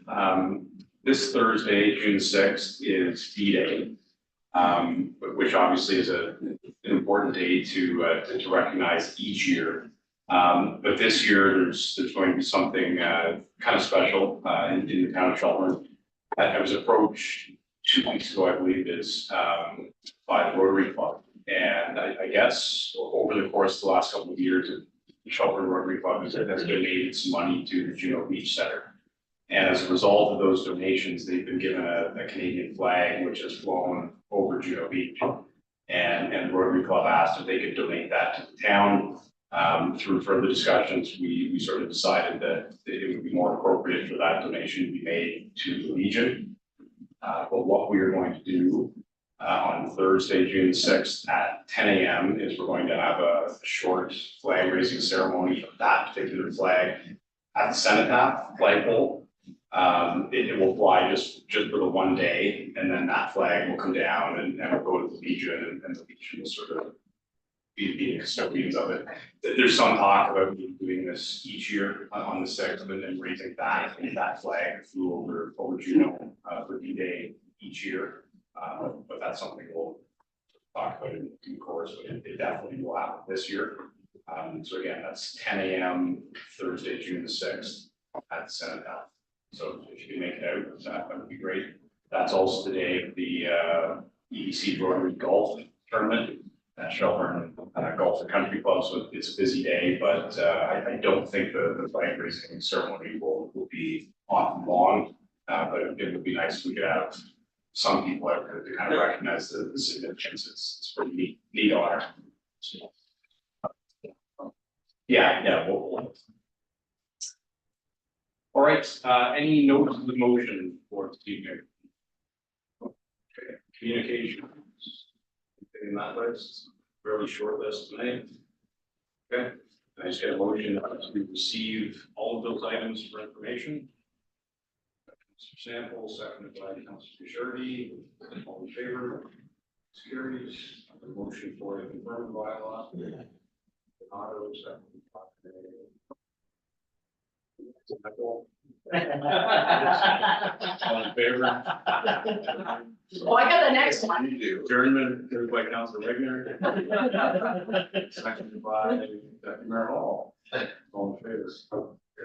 This Thursday, June 6th, is D-Day, which obviously is an important day to recognize each year. But this year, there's going to be something kind of special in the town of Shelburne. I was approached 2 weeks ago, I believe it is, by the Rotary Club. And I guess over the course of the last couple of years, the Shelburne Rotary Club has donated some money to the Juno Beach Center. And as a result of those donations, they've been given a Canadian flag, which has flown over Juno Beach. And the Rotary Club asked if they could donate that to the town. Through further discussions, we sort of decided that it would be more appropriate for that donation to be made to the Legion. But what we are going to do on Thursday, June 6th at 10 a.m. is we're going to have a short flag raising ceremony of that particular flag at the Cenotaph flagpole. It will fly just for the one day, and then that flag will come down and we'll go to the Legion, and the Legion will sort of be the custodians of it. There's some talk about doing this each year on the 6th and raising that flag flew over Juno for D-Day each year. But that's something we'll talk about in due course, but it definitely will happen this year. So again, that's 10 a.m. Thursday, June the 6th at the Cenotaph. So if you can make it out, that would be great. That's also the day of the EDC Rotary Golf Tournament at Shelburne Golf and Country Club. So it's a busy day, but I don't think the flag raising ceremony will be on long. But it would be nice if we could have some people out there to kind of recognize the significance. It's pretty neat honor. Yeah. All right, any notes of the motion for this evening? Okay, communications. In that list, fairly short list tonight. Okay, Can I just get a motion to receive all of those items for information? Mr. Sample, seconded by Councilor Shardy, all in favor? Carries. A motion for a confirmed bylaw. Auto, seconded by. All in favor? Oh, I got the next one. You do. Adjournment, moved by Councilor Wagner. Seconded by Deputy Mayor Hall. All in favor?